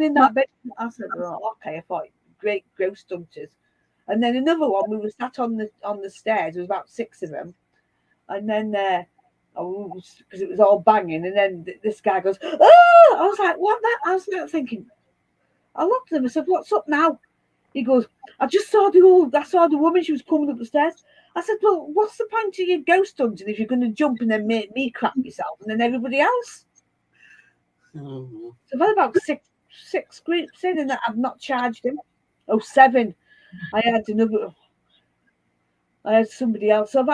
in that bed. I said, oh, okay. I thought, great ghost hunters. And then another one, we were sat on the stairs. There was about 6 of them. And then, because it was all banging. And then this guy goes, oh! I was like, what that? I was like thinking, I looked at him. I said, what's up now? He goes, I saw the woman. She was coming up the stairs. I said, well, what's the point of your ghost hunting if you're going to jump and then make me crap yourself and then everybody else? So I've had about six groups in and I've not charged him. 7. I had somebody else. So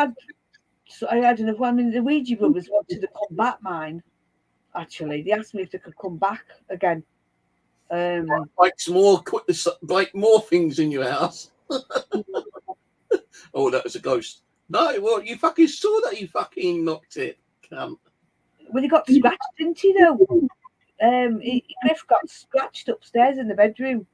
I had another one. I mean, the Ouija brothers wanted to come back mine, actually. They asked me if they could come back again. Break more things in your house. Oh, that was a ghost. No, well, you fucking saw that. You fucking knocked it. Well, he got scratched, didn't he? Though, Griff got scratched upstairs in the bedroom.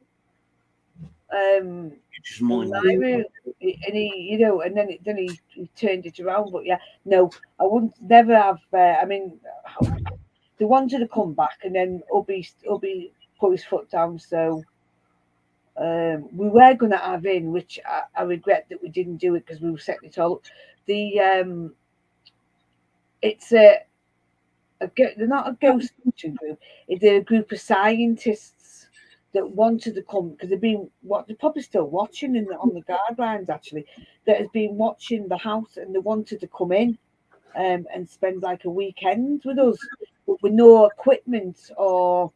Which is mine. My room, and he, and then he turned it around. But yeah, no, I wouldn't never have. I mean, they wanted to come back, and then Ubby put his foot down. So we were going to have in, which I regret that we didn't do it because we were setting it all up. It's they're not a ghost hunting group. They're a group of scientists that wanted to come because they're probably still watching on the guidelines actually. That has been watching the house and they wanted to come in and spend like a weekend with us, but with no equipment or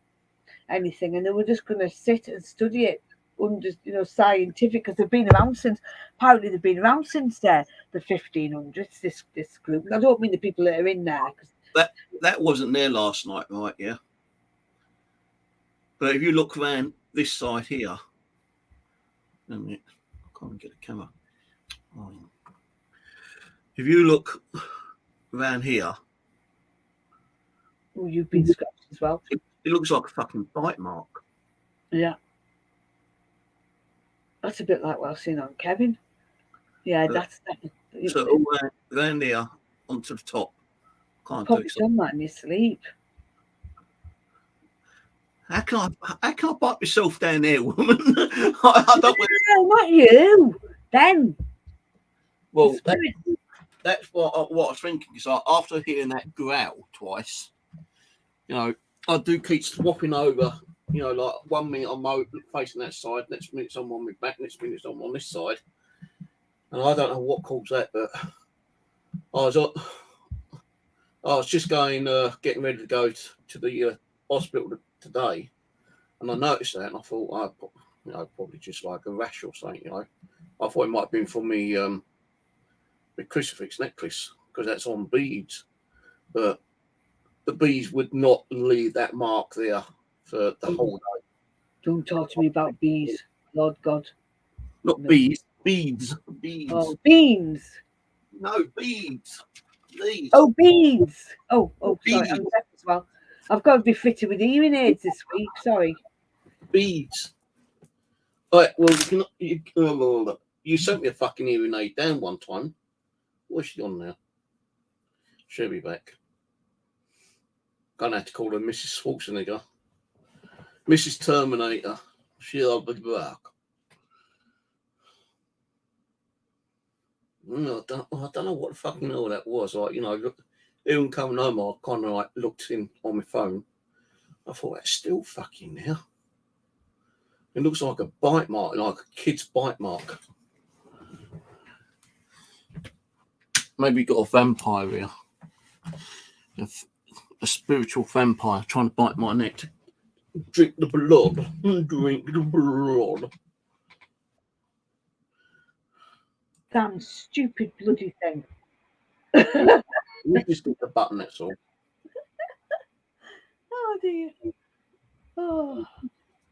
anything, and they were just going to sit and study it under, scientific, because they've been around since the 1500s. This group. I don't mean the people that are in there. That wasn't there last night, right? Yeah. But if you look around this side here, a minute, I can't get the camera. Oh. If you look around here, well, you've been scratched as well. It looks like a fucking bite mark. Yeah. That's a bit like what I've seen on Kevin. Yeah, that's that. So all around there onto the top. Can't probably done that in your sleep. How can I bite myself down there, woman? I don't no, not you. Then. Well, that's what I was thinking. Because after hearing that growl twice, I do keep swapping over. Like 1 minute I'm facing that side, next minute I'm on my back, next minute I'm on this side. And I don't know what caused that, but I was just getting ready to go to the hospital today, and I noticed that, and I thought, probably just like a rash or something. I thought it might have been from me the crucifix necklace because that's on beads, but the beads would not leave that mark there for the whole day. Don't talk to me about bees, Lord God. Not bees, beads. Oh, beans. No, beads. These. Oh, beads. Oh, beads. Sorry, I'm deaf as well. I've got to be fitted with hearing aids this week. Sorry. Beads. All right, well, you sent me a fucking hearing aid down one time. Where's she on now? She'll be back. Gonna have to call her Mrs. Schwarzenegger. Mrs. Terminator. She'll be back. No, I don't know what the fucking hell that was. Like, even coming home, I kind of looked in on my phone. I thought, that's still fucking there. It looks like a bite mark, like a kid's bite mark. Maybe got a vampire here. A spiritual vampire trying to bite my neck. Drink the blood. Drink the blood. Damn stupid bloody thing. You just hit the button, that's all. Oh dear. Oh.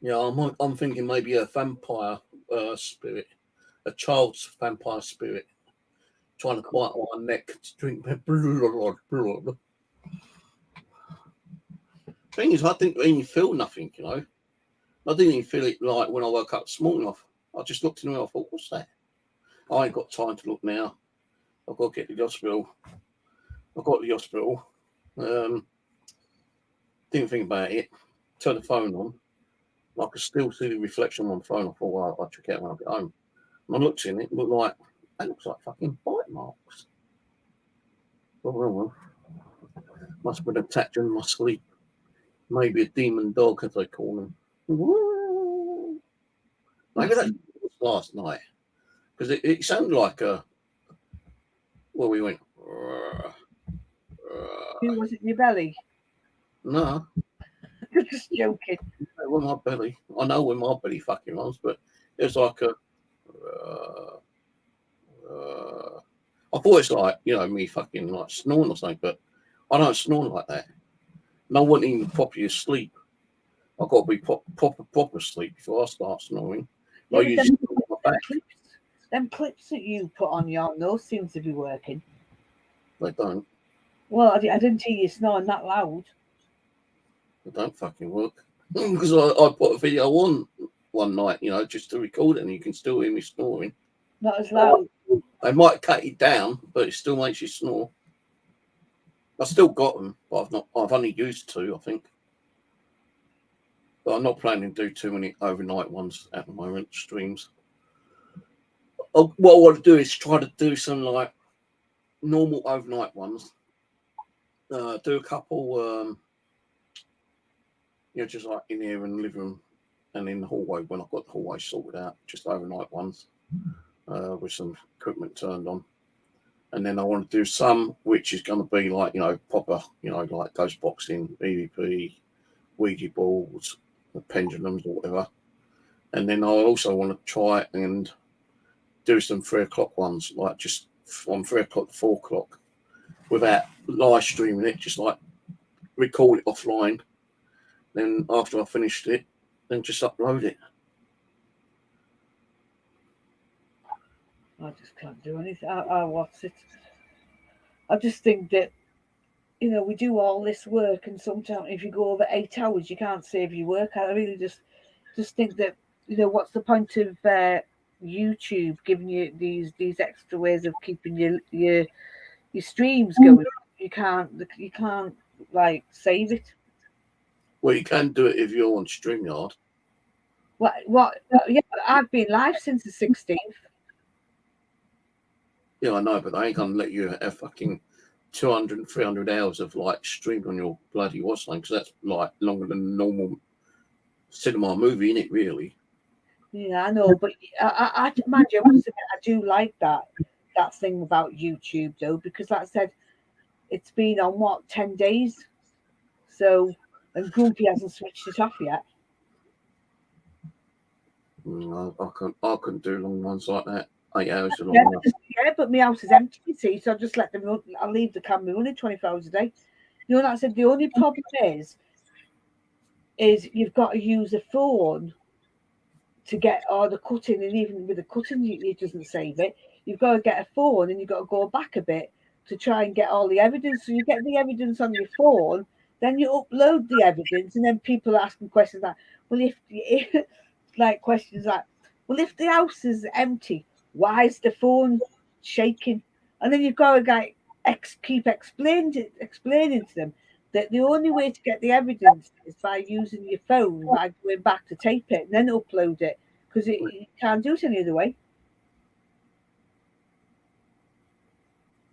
Yeah, I'm thinking maybe a vampire spirit, a child's vampire spirit, trying to bite my neck to drink my blood. Thing is, I didn't even feel nothing, you know. I didn't even feel it like when I woke up this morning. I just looked in the mirror. I thought, what's that? I ain't got time to look now. I've got to get to the hospital. I got to the hospital. Didn't think about it. Turned the phone on. I could still see the reflection on my phone. I thought, well, I'll check it out when I get home. And I looked in it. It looked like, that looks like fucking bite marks. Well. Must have been attacked during my sleep. Maybe a demon dog, as they call them. Maybe that was last night. Because it sounded like a. Well, we went. Who was it in your belly? No. Just joking. With my belly. I know where my belly fucking runs, but it was like a. I thought it's like, you know, me fucking like snoring or something, but I don't snore like that. No one even properly asleep. I've got to be proper asleep before I start snoring. Yeah, I usually snore on my back. Them clips that you put on your nose seem to be working. They don't. Well, I didn't hear you snoring that loud. They don't fucking work. Because I put a video on one night, you know, just to record it, and you can still hear me snoring. Not as loud. They might cut it down, but it still makes you snore. I still got them, but I've only used 2, I think. But I'm not planning to do too many overnight ones at the moment, streams. What I want to do is try to do some like normal overnight ones. Do a couple, you know, just like in here in the living room and in the hallway when I've got the hallway sorted out, just overnight ones with some equipment turned on. And then I want to do some which is going to be like, you know, proper, you know, like ghost boxing, EVP, Ouija boards, pendulums or whatever. And then I also want to try and do some 3 o'clock ones, like just from 3 o'clock to 4 o'clock without live streaming it, just like record it offline. Then after I finished it, then just upload it. I just can't do anything. I watch it. I just think that, you know, we do all this work, and sometimes if you go over 8 hours, you can't save your work. I really just think that, you know, what's the point of YouTube giving you these extra ways of keeping your streams going? You can't like save it. Well, you can do it if you're on StreamYard. What? Yeah, I've been live since the 16th. Yeah, I know, but they ain't gonna let you have fucking 200, 300 hours of like streamed on your bloody watch line, because that's like longer than a normal cinema movie, innit, really? Yeah, I know, but I imagine I do like that thing about YouTube though, because like I said, it's been on what 10 days, so and Grumpy hasn't switched it off yet. I couldn't do long ones like that. 8 hours is long Yeah, enough. yeah, but my house is empty, you see, so I just let them run. I leave the camera running 24 hours a day. You know, like I said, the only problem is you've got to use a phone to get all the cutting, and even with the cutting, it doesn't save it. You've got to get a phone, and you've got to go back a bit to try and get all the evidence. So you get the evidence on your phone, then you upload the evidence, and then people are asking questions like, well, if like questions like, well, if the house is empty, why is the phone shaking? And then you've got to keep explaining to them that the only way to get the evidence is by using your phone, by going back to tape it and then upload it, because you can't do it any other way.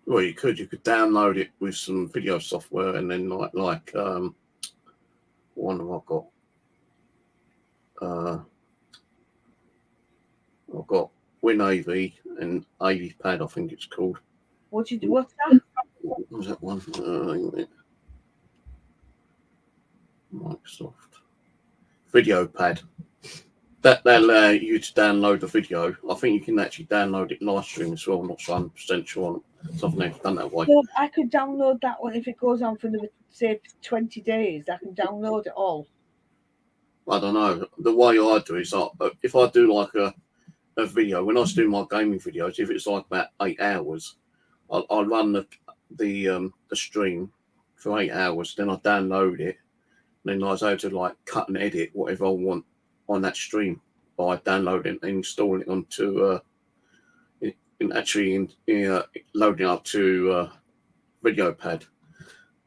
Well, you could download it with some video software, and then like one have I got? I've got WinAV and AV Pad, I think it's called. What do you do? What's that? What was that one? Microsoft Video Pad. That'll allow you to download the video. I think you can actually download it live stream as well. I'm not 100% sure on something they've done that way. Well, I could download that one if it goes on for another, say, 20 days. I can download it all. I don't know. The way I do is if I do like a video, when I do my gaming videos, if it's like about 8 hours, I'll run the stream for 8 hours, then I download it, then I was able to like cut and edit whatever I want on that stream by downloading and installing it onto loading up to video pad.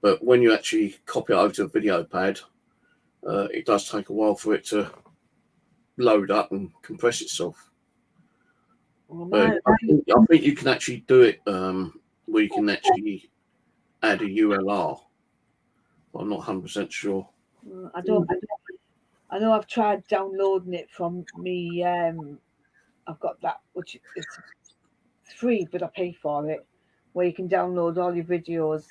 But when you actually copy it over to a video pad, it does take a while for it to load up and compress itself. Well, I think you can actually do it where you can actually add a ULR. I'm not 100% sure. I don't. I know I've tried downloading it from me. I've got that, which is free, but I pay for it, where you can download all your videos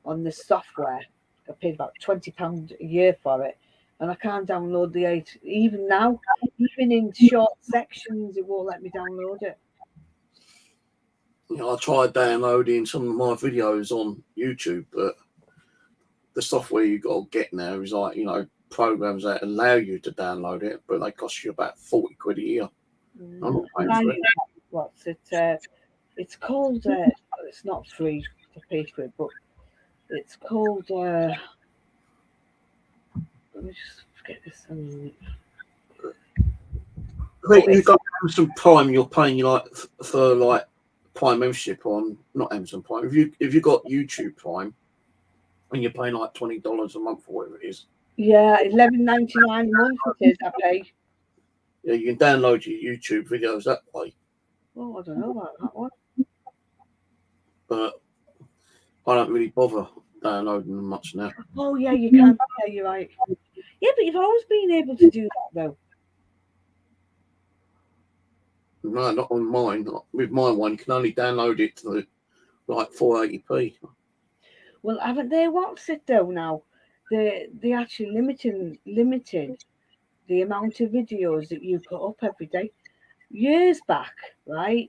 on this software. I paid about £20 a year for it, and I can't download the 8. Even now, even in short sections, it won't let me download it. You know, I tried downloading some of my videos on YouTube, but the software you got to get now is like, you know, programs that allow you to download it, but they cost you about 40 quid a year. I'm not paying for it. What's it? It's called. It's not free to pay for it, but it's called. Let me just get this. I think you've got Amazon Prime. You're paying like for like Prime membership on not Amazon Prime. If you got YouTube Prime, and you're paying like $20 a month or whatever it is. Yeah, $11.99 a month it is. I pay. Yeah, you can download your YouTube videos that way. Oh, I don't know about that one. But I don't really bother downloading them much now. Oh yeah, you can. Yeah, you're right. Yeah, but you've always been able to do that though. No, not on mine. With my one, you can only download it to like 480p. Well, haven't they what's it though now? They actually limited the amount of videos that you put up every day. Years back, right?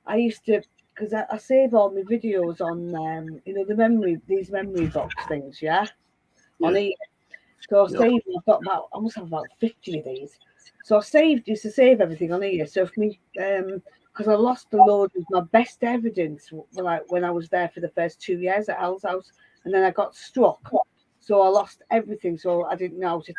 I used to, because I save all my videos on these memory box things, yeah. On here. So I saved. I've got I must have about 50 of these. So I used to save everything on here. So for me, because I lost a load of my best evidence when I was there for the first 2 years at Al's house, and then I got struck. So I lost everything. So I didn't know how to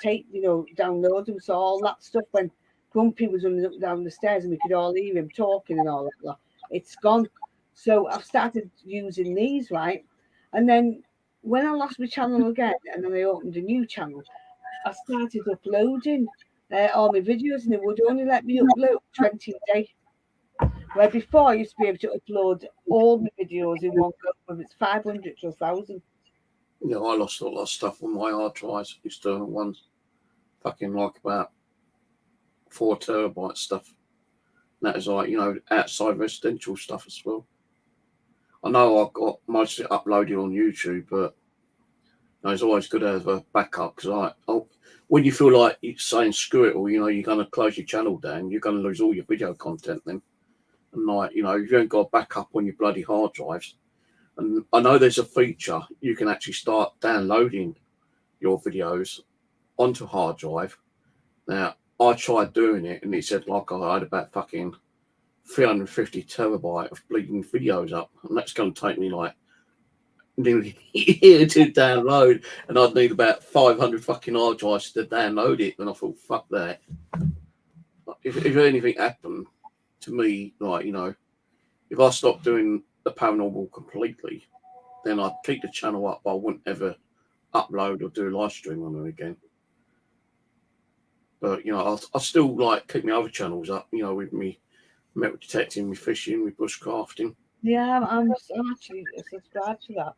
download them. So all that stuff, when Grumpy was running up and down the stairs and we could all hear him talking and all that, it's gone. So I've started using these, right? And then when I lost my channel again, and then I opened a new channel, I started uploading all my videos, and it would only let me upload 20 a day. Where before I used to be able to upload all my videos in one go, whether it's 500 to 1,000. You know, I lost a lot of stuff on my hard drives, external ones. Fucking like about 4 terabyte stuff. And that is like, you know, outside residential stuff as well. I know I've got most of it uploaded on YouTube, but you know, it's always good to have a backup because when you feel like you're saying screw it, or you know you're going to close your channel down, you're going to lose all your video content then. And like, you know, if you ain't got a backup on your bloody hard drives, and I know there's a feature you can actually start downloading your videos onto hard drive. Now I tried doing it, and it said like I had about fucking 350 terabyte of bleeding videos up, and that's going to take me like nearly a year to download, and I'd need about 500 fucking hard drives to download it. And I thought, fuck that. If anything happened to me, like, you know, if I stopped doing the paranormal completely, then I'd keep the channel up, but I wouldn't ever upload or do a live stream on it again. But you know, I still like keep my other channels up, you know, with me metal detecting, me fishing, me bushcrafting. Yeah, I'm actually subscribed to that.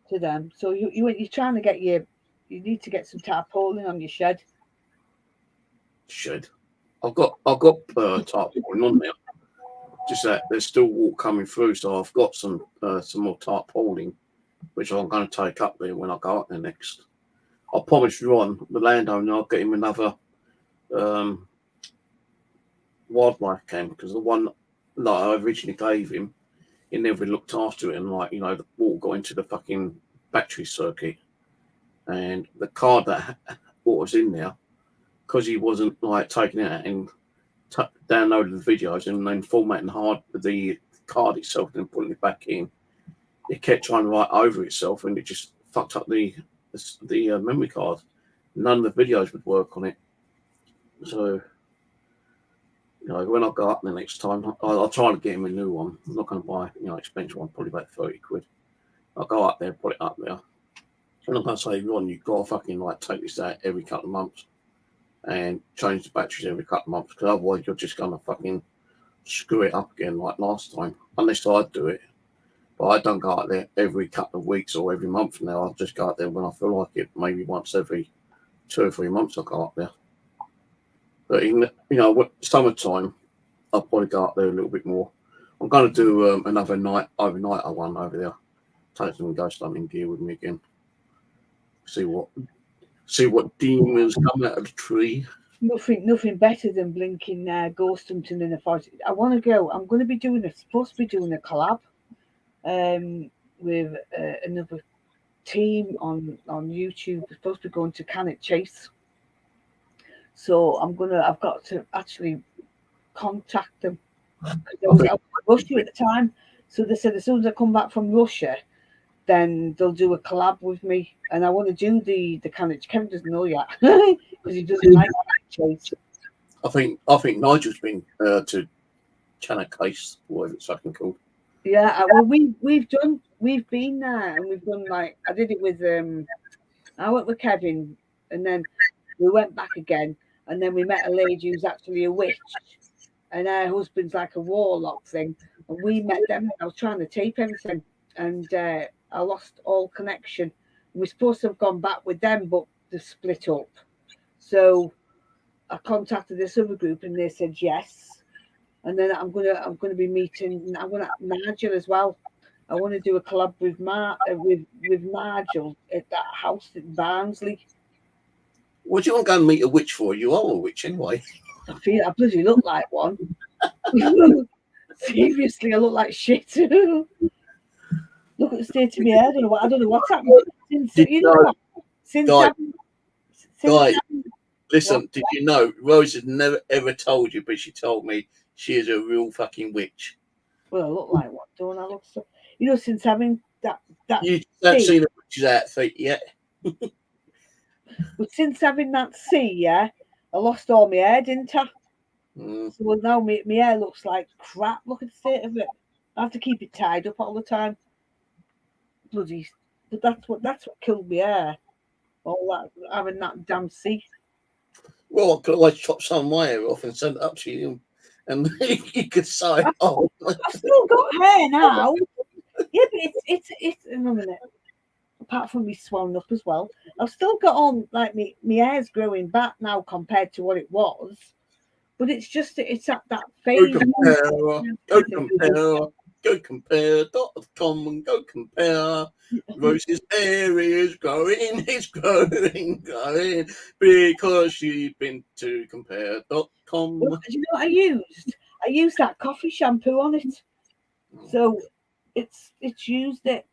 To them. So you're trying to get you need to get some tarpaulin on your shed. Shed. I've got tarpaulin on there. Just that there's still water coming through, so I've got some more tarpaulin, which I'm going to take up there when I go up there next. I promised Ron, the landowner, I'll get him another wildlife cam, because the one that I originally gave him, he never looked after it, and like, you know, the water got into the fucking battery circuit, and the card that was in there, because he wasn't like taking it out and downloading the videos and then formatting the card itself and putting it back in, it kept trying to write over itself, and it just fucked up the memory card. None of the videos would work on it. So, you know, when I go up the next time, I'll try to get him a new one. I'm not going to buy, you know, expensive one, probably about 30 quid. I'll go up there, put it up there. And I'm going to say, Ron, you've got to fucking like take this out every couple of months and change the batteries every couple of months, because otherwise you're just going to fucking screw it up again like last time. Unless I do it. But I don't go out there every couple of weeks or every month now. I'll just go out there when I feel like it. Maybe once every 2 or 3 months I'll go up there. But in, you know, summertime, I'll probably go up there a little bit more. I'm going to do another overnighter one over there. Take some ghost hunting gear with me again. See what demons come out of the tree. Nothing better than blinking ghost hunting in the forest. I want to go. I'm going to be supposed to be doing a collab with another team on YouTube. We're supposed to be going to Cannock Chase. So I've got to actually contact them. I was in Russia at the time. So they said as soon as I come back from Russia, then they'll do a collab with me. And I want to do the Cannock. Kevin doesn't know yet because he doesn't like Cannock Chase. I think Nigel's been to Cannock Chase, whatever it's fucking called. Yeah, well, we've been there, and we've done like I did it with I went with Kevin, and then we went back again, and then we met a lady who's actually a witch, and her husband's like a warlock thing, and we met them. I was trying to tape everything, and I lost all connection. We're supposed to have gone back with them, but they split up. So I contacted this other group, and they said yes. And then I'm gonna be meeting. I want Nigel as well. I want to do a collab with Nigel at that house in Barnsley. What do you want to go and meet a witch for? You are a witch anyway. I bloody look like one. Seriously, I look like shit. Look at the state of my hair. I don't know what's happened Listen, did you know Rose has never ever told you, but she told me she is a real fucking witch. Well, I look like what? Don't I look so? You know, since having that you haven't seen a witch's outfit yet. But since having that I lost all my hair, didn't I? So now my hair looks like crap. Look at the state of it. I have to keep it tied up all the time. Bloody, but that's what killed my hair. All that having that damn C. Well, I could always chop some of my hair off and send it up to you, and you could say, "Oh, I've still got hair now." Yeah, but it's in a minute. Apart from me swelling up as well, I've still got on like my hair's growing back now compared to what it was. But it's just it's at that phase. Go compare.com and go compare. Rose's hair is growing, because she's been to compare.com. Well, you know what I used? I used that coffee shampoo on it. So it's used it.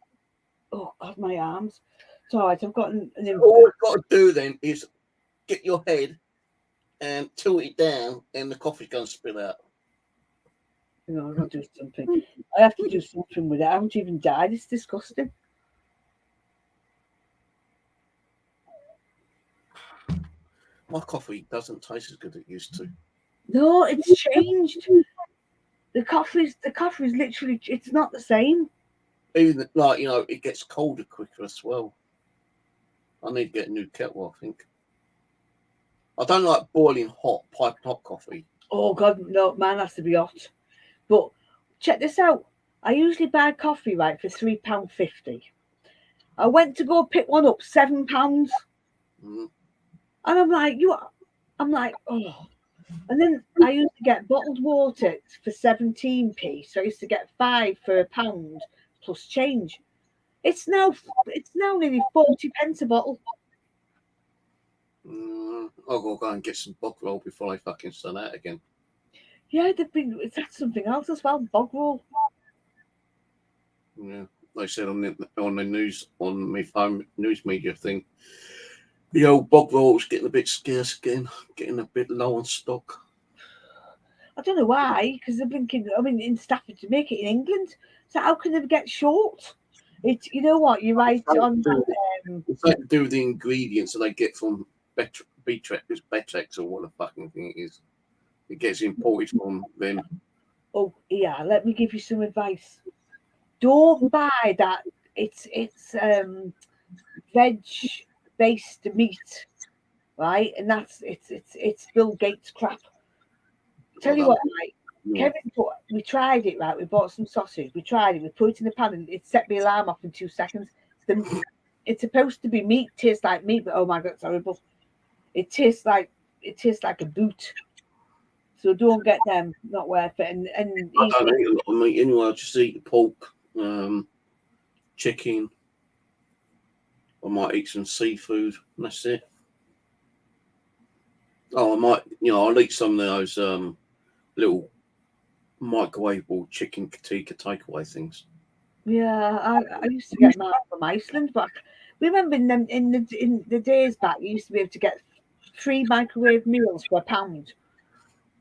Oh God, my arms. It's all right, I've got an all you've got to do then is get your head and tilt it down, and the coffee's going to spill out. You know, I've got to do something. I have to do something with it. I haven't even died. It's disgusting. My coffee doesn't taste as good as it used to. No, it's changed. The coffee's literally, it's not the same. Even like, you know, it gets colder quicker as well. I need to get a new kettle, I think. I don't like boiling hot, piping hot coffee. Oh God, no, mine has to be hot. But check this out. I usually buy coffee right for £3.50. I went to go pick one up, £7. And I'm like, oh. And then I used to get bottled water for 17p. So I used to get 5 for £1 plus change. It's now nearly 40 pence a bottle. I'll go and get some bog roll before I fucking sell out again. Yeah, that's something else as well, bog roll. Yeah, they said on the news, on my phone news media thing, the old bog roll's getting a bit scarce again, getting a bit low on stock. I don't know why, because they're thinking, in Stafford to make it in England. So how can they get short? It's, you know what, you're right on that. It's like to do with the ingredients that they get from Betrex or what the fucking thing it is. It gets imported from them. Oh, yeah, let me give you some advice. Don't buy that. It's veg-based meat, right? And that's it's Bill Gates crap. Tell you what, right? Kevin, we tried it, right? We bought some sausage. We tried it. We put it in the pan, and it set the alarm off in 2 seconds. It's supposed to be meat, tastes like meat, but oh my god, it's horrible. It tastes like a boot. So don't get them. Not worth it. And I don't eat a lot of meat anyway. I just eat pork, chicken. I might eat some seafood. And that's it. Oh, I might, I'll eat some of those little microwavable chicken tikka takeaway things. Yeah, I used to get mine from Iceland, but remember in the days back, you used to be able to get 3 microwave meals for £1.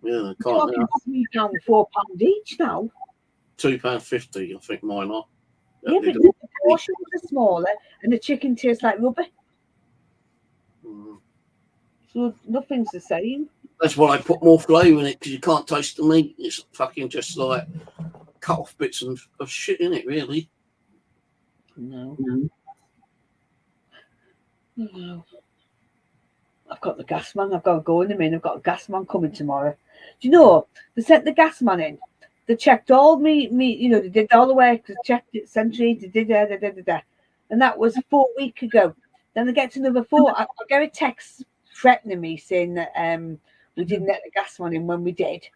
Yeah, I can't now. £3, £4 each now. £2.50, I think mine are. Yeah, but the portions are smaller and the chicken tastes like rubber. So nothing's the same. That's why I put more flavour in it, because you can't taste the meat. It's fucking just like cut off bits of shit in it, really. No. No. I've got the gas man. I've got to go in a minute. I've got a gas man coming tomorrow. Do you know, they sent the gas man in. They checked all me, they did all the work. They checked it, century, they did da. And that was 4 weeks ago. Then they get to another 4. I get a text threatening me saying that we didn't let the gas man in when we did.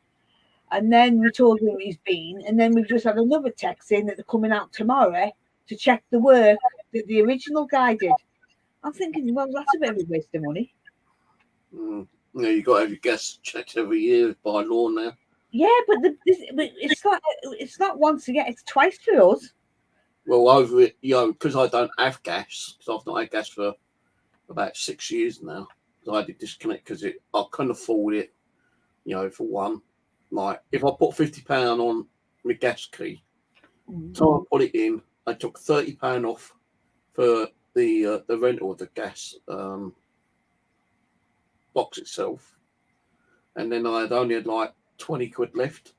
And then we told him he's been. And then we've just had another text saying that they're coming out tomorrow to check the work that the original guy did. I'm thinking, well, that's a bit of a waste of money. You've got to have your gas checked every year by law now. Yeah, but it's not once again, it's twice for us. Well, over it, because I don't have gas, because I've not had gas for about 6 years now. I had to disconnect because I couldn't afford it, for one. Like, if I put £50 on my gas key, so I put it in, I took £30 off for the rental of the gas box itself. And then I had only had like 20 quid left.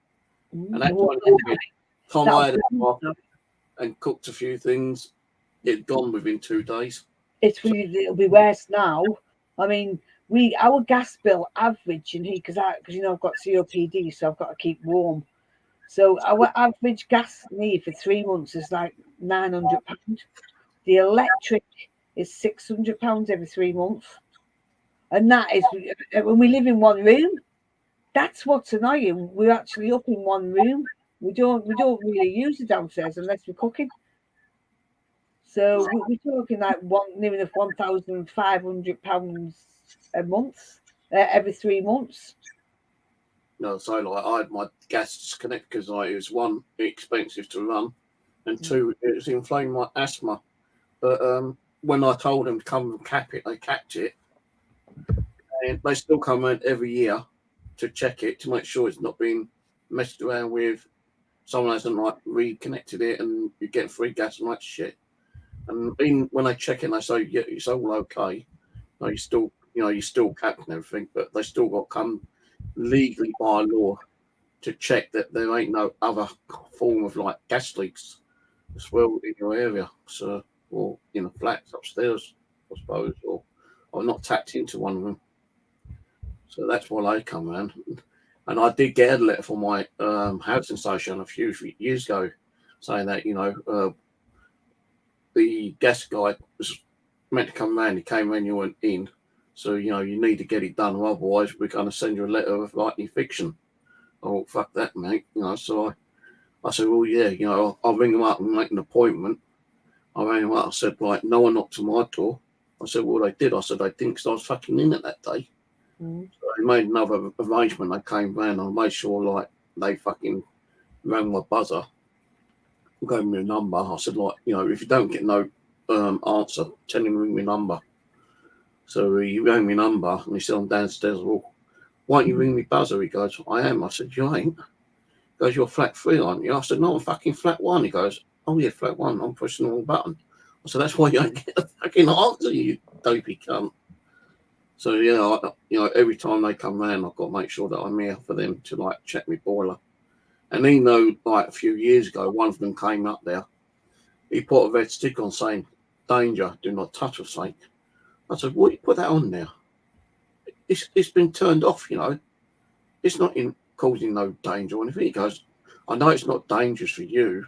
And that 20 quid, time I had it off and cooked a few things, it'd gone within 2 days. It'll be worse now. I mean, our gas bill average in here, because I've got COPD, so I've got to keep warm. So our average gas need for 3 months is like £900. The electric is £600 every 3 months, and that is when we live in one room. That's what's annoying. We're actually up in one room. We don't really use the downstairs unless we're cooking. So we're talking like nearly £1,500 a month, every 3 months. No, so like I had my gas disconnected because it was one, expensive to run, and 2, it was inflamed my asthma. But when I told them to come and cap it, they capped it, and they still come around every year to check it to make sure it's not being messed around with. Someone hasn't like reconnected it, and you get free gas and that shit. And even when they check it, they say, yeah, it's all okay. No, you still capped and everything, but they still got to come legally by law to check that there ain't no other form of like gas leaks as well in your area. So, or in the flats upstairs, I suppose, or not tapped into one of them. So that's why they come around. And I did get a letter from my housing association a few years ago saying that, the gas guy was meant to come round. He came when you went in. So, you need to get it done, or otherwise we're going to send you a letter of like eviction. Oh, fuck that, mate. So I said, well, yeah, I'll ring them up and make an appointment. I rang them up. I said, like, no one knocked on my door. I said, well, they did. I said, they didn't, because I was fucking in it that day. So they made another arrangement. They came round. I made sure, like, they fucking rang my buzzer, gave me a number. I said, like, if you don't get no answer, tell him to ring me number. So he rang me number, and he said, I'm downstairs. Well, why don't you ring me buzzer? He goes, I am. I said, you ain't. He goes, you're flat 3, aren't you? I said, no, I'm fucking flat 1. He goes, oh yeah, flat one, I'm pressing the wrong button. I said, that's why you don't get the fucking answer, you dopey cunt. So every time they come round, I've got to make sure that I'm here for them to like check my boiler. And even though like a few years ago, one of them came up there, he put a red stick on saying, danger, do not touch a sink. I said, what you put that on there? It's been turned off, It's not causing no danger or anything. He goes, I know it's not dangerous for you.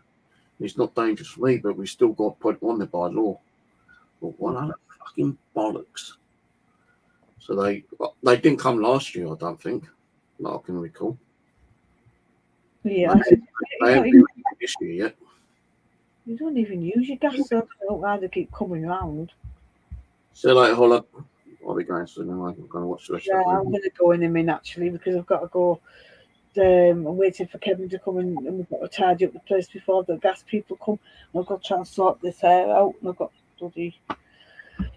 It's not dangerous for me, but we still got to put it on there by law. But what other fucking bollocks? So they didn't come last year, I don't think. That I can recall. Yeah. They haven't been this year yet. You don't even use your gas, so I don't know why they keep coming round. See you later, Holla. I'll be going soon anyway. I'm going to watch the rest Yeah, of I'm going to go in a minute actually because I've got to go. I'm waiting for Kevin to come in and we've got to tidy up the place before the gas people come. I've got to try and sort this hair out and I've got bloody. I'm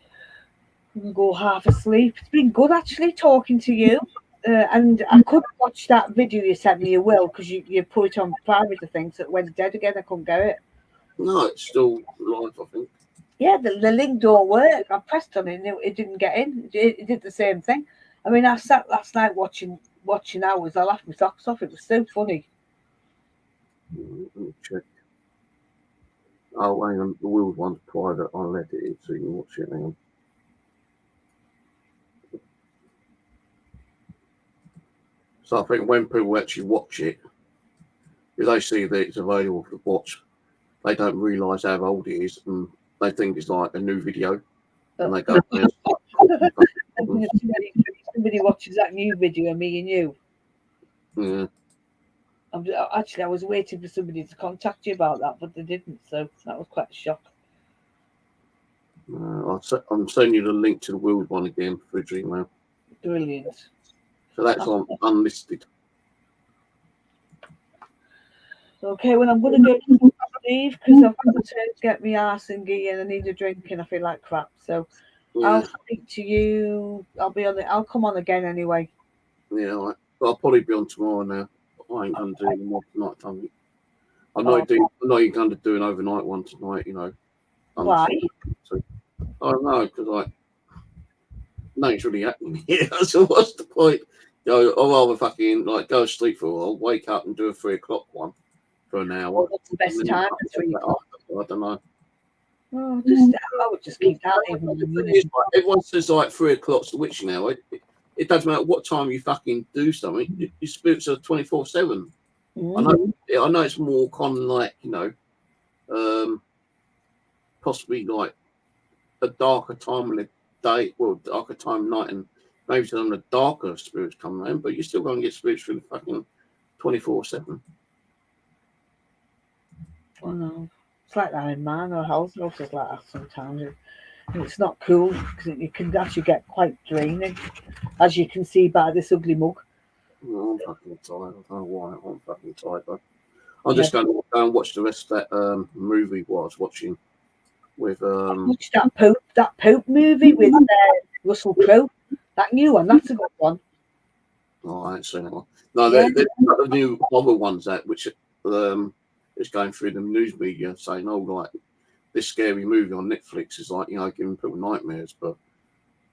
going to go half asleep. It's been good actually talking to you. And I couldn't watch that video you sent me, you will, because you put it on private, I think, so it went dead again. I couldn't get it. No, it's still live, I think. Yeah, the link don't work. I pressed on it and it didn't get in. It did the same thing. I mean, I sat last night watching hours. I laughed my socks off. It was so funny. Let me check. Oh, hang on. The wheeled one's private. I'll let it in so you can watch it. Hang on. So I think when people actually watch it, if they see that it's available to watch, they don't realise how old it is and they think it's like a new video. And they go, somebody watches that new video of me and you. yeah. Actually, I was waiting for somebody to contact you about that, but they didn't, so that was quite a shock. I'm sending you the link to the wheeled one again for your email. Brilliant. So that's on unlisted. Okay, well, I'm going to go to Steve because I've got to get my arse in gear and I need a drink and I feel like crap. So Yeah. I'll speak to you. I'll come on again anyway. Yeah, I'll probably be on tomorrow now. I ain't going to do any more tonight time. I'm not even going to do an overnight one tonight, Why? So, I don't know, because nothing's really happening here. So what's the point? I'd rather fucking go sleep for a while, wake up and do a 3 o'clock one for an hour. Well, what's the best time at 3 o'clock? I don't know. Oh, I would just keep that even. Everyone says 3 o'clock's the witching hour. It doesn't matter what time you fucking do something. Your spirits are 24/7. I know it's more common, possibly a darker time in the day, well, darker time night, and maybe some of the darker spirits come around, but you're still going to get spirits through the fucking 24/7. I know. It's like that in mine or house houses like that sometimes. And it's not cool because it can actually get quite draining, as you can see by this ugly mug. I'm fucking tired. I don't know why I'm fucking tired, though. I'm just going to go and watch the rest of that movie what I was watching with. Watch that Pope movie with Russell Crowe. That new one, that's a good one. Oh, I ain't seen that one. No, they've got the new other ones out, which is going through the news media saying, this scary movie on Netflix is giving people nightmares, but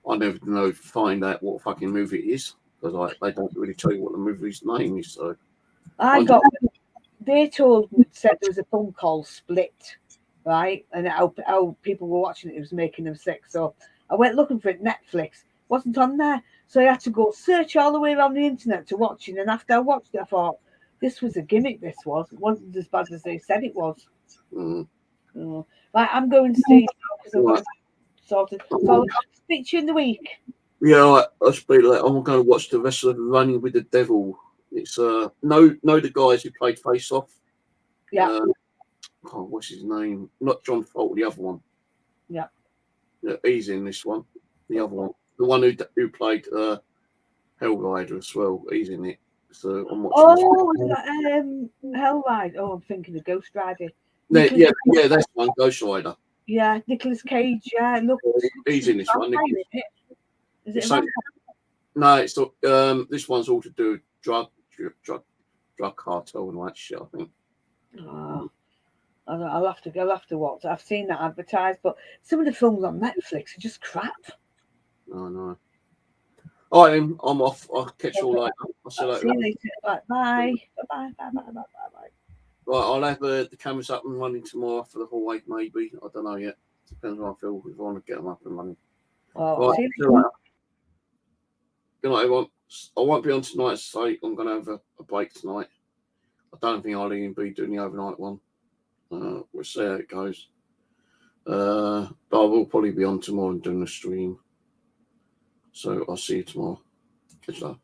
I never find out what fucking movie it is because they don't really tell you what the movie's name is. So they said there was a film called Split, right? And how people were watching it was making them sick. So I went looking for it. Netflix wasn't on there, so I had to go search all the way around the internet to watch it. And after I watched it, I thought this was a gimmick. It wasn't as bad as they said it was. Right, I'm going to Steve because I've got to sort it. So I'll speak to you in the week. Yeah, I'll speak later. I'm going to watch the rest of Running with the Devil. It's know the guys who played Face Off. Yeah. What's his name? Not John Folt, the other one. Yeah. He's in this one. The other one, the one who played Hellrider as well. He's in it. So I'm watching. Hellrider. Oh, I'm thinking of Ghost Rider. Yeah, that's one. Ghost Rider. Yeah, Nicolas Cage. Yeah, look. He's in this one. Is it? No, it's this one's all to do with drug cartel and all that shit, I think. Oh, I I'll have to watch. I've seen that advertised, but some of the films on Netflix are just crap. No. All right, then, I'm off. I'll catch you all later. I'll see you later. See you later. Bye. Bye. Bye. Right, I'll have the cameras up and running tomorrow for the hallway, maybe. I don't know yet. Depends how I feel if I want to get them up and running. Well, Right, see see you later. Good night, everyone. I won't be on tonight, so I'm going to have a break tonight. I don't think I'll even be doing the overnight one. We'll see how it goes. But I will probably be on tomorrow and doing a stream. So I'll see you tomorrow. Catch you later.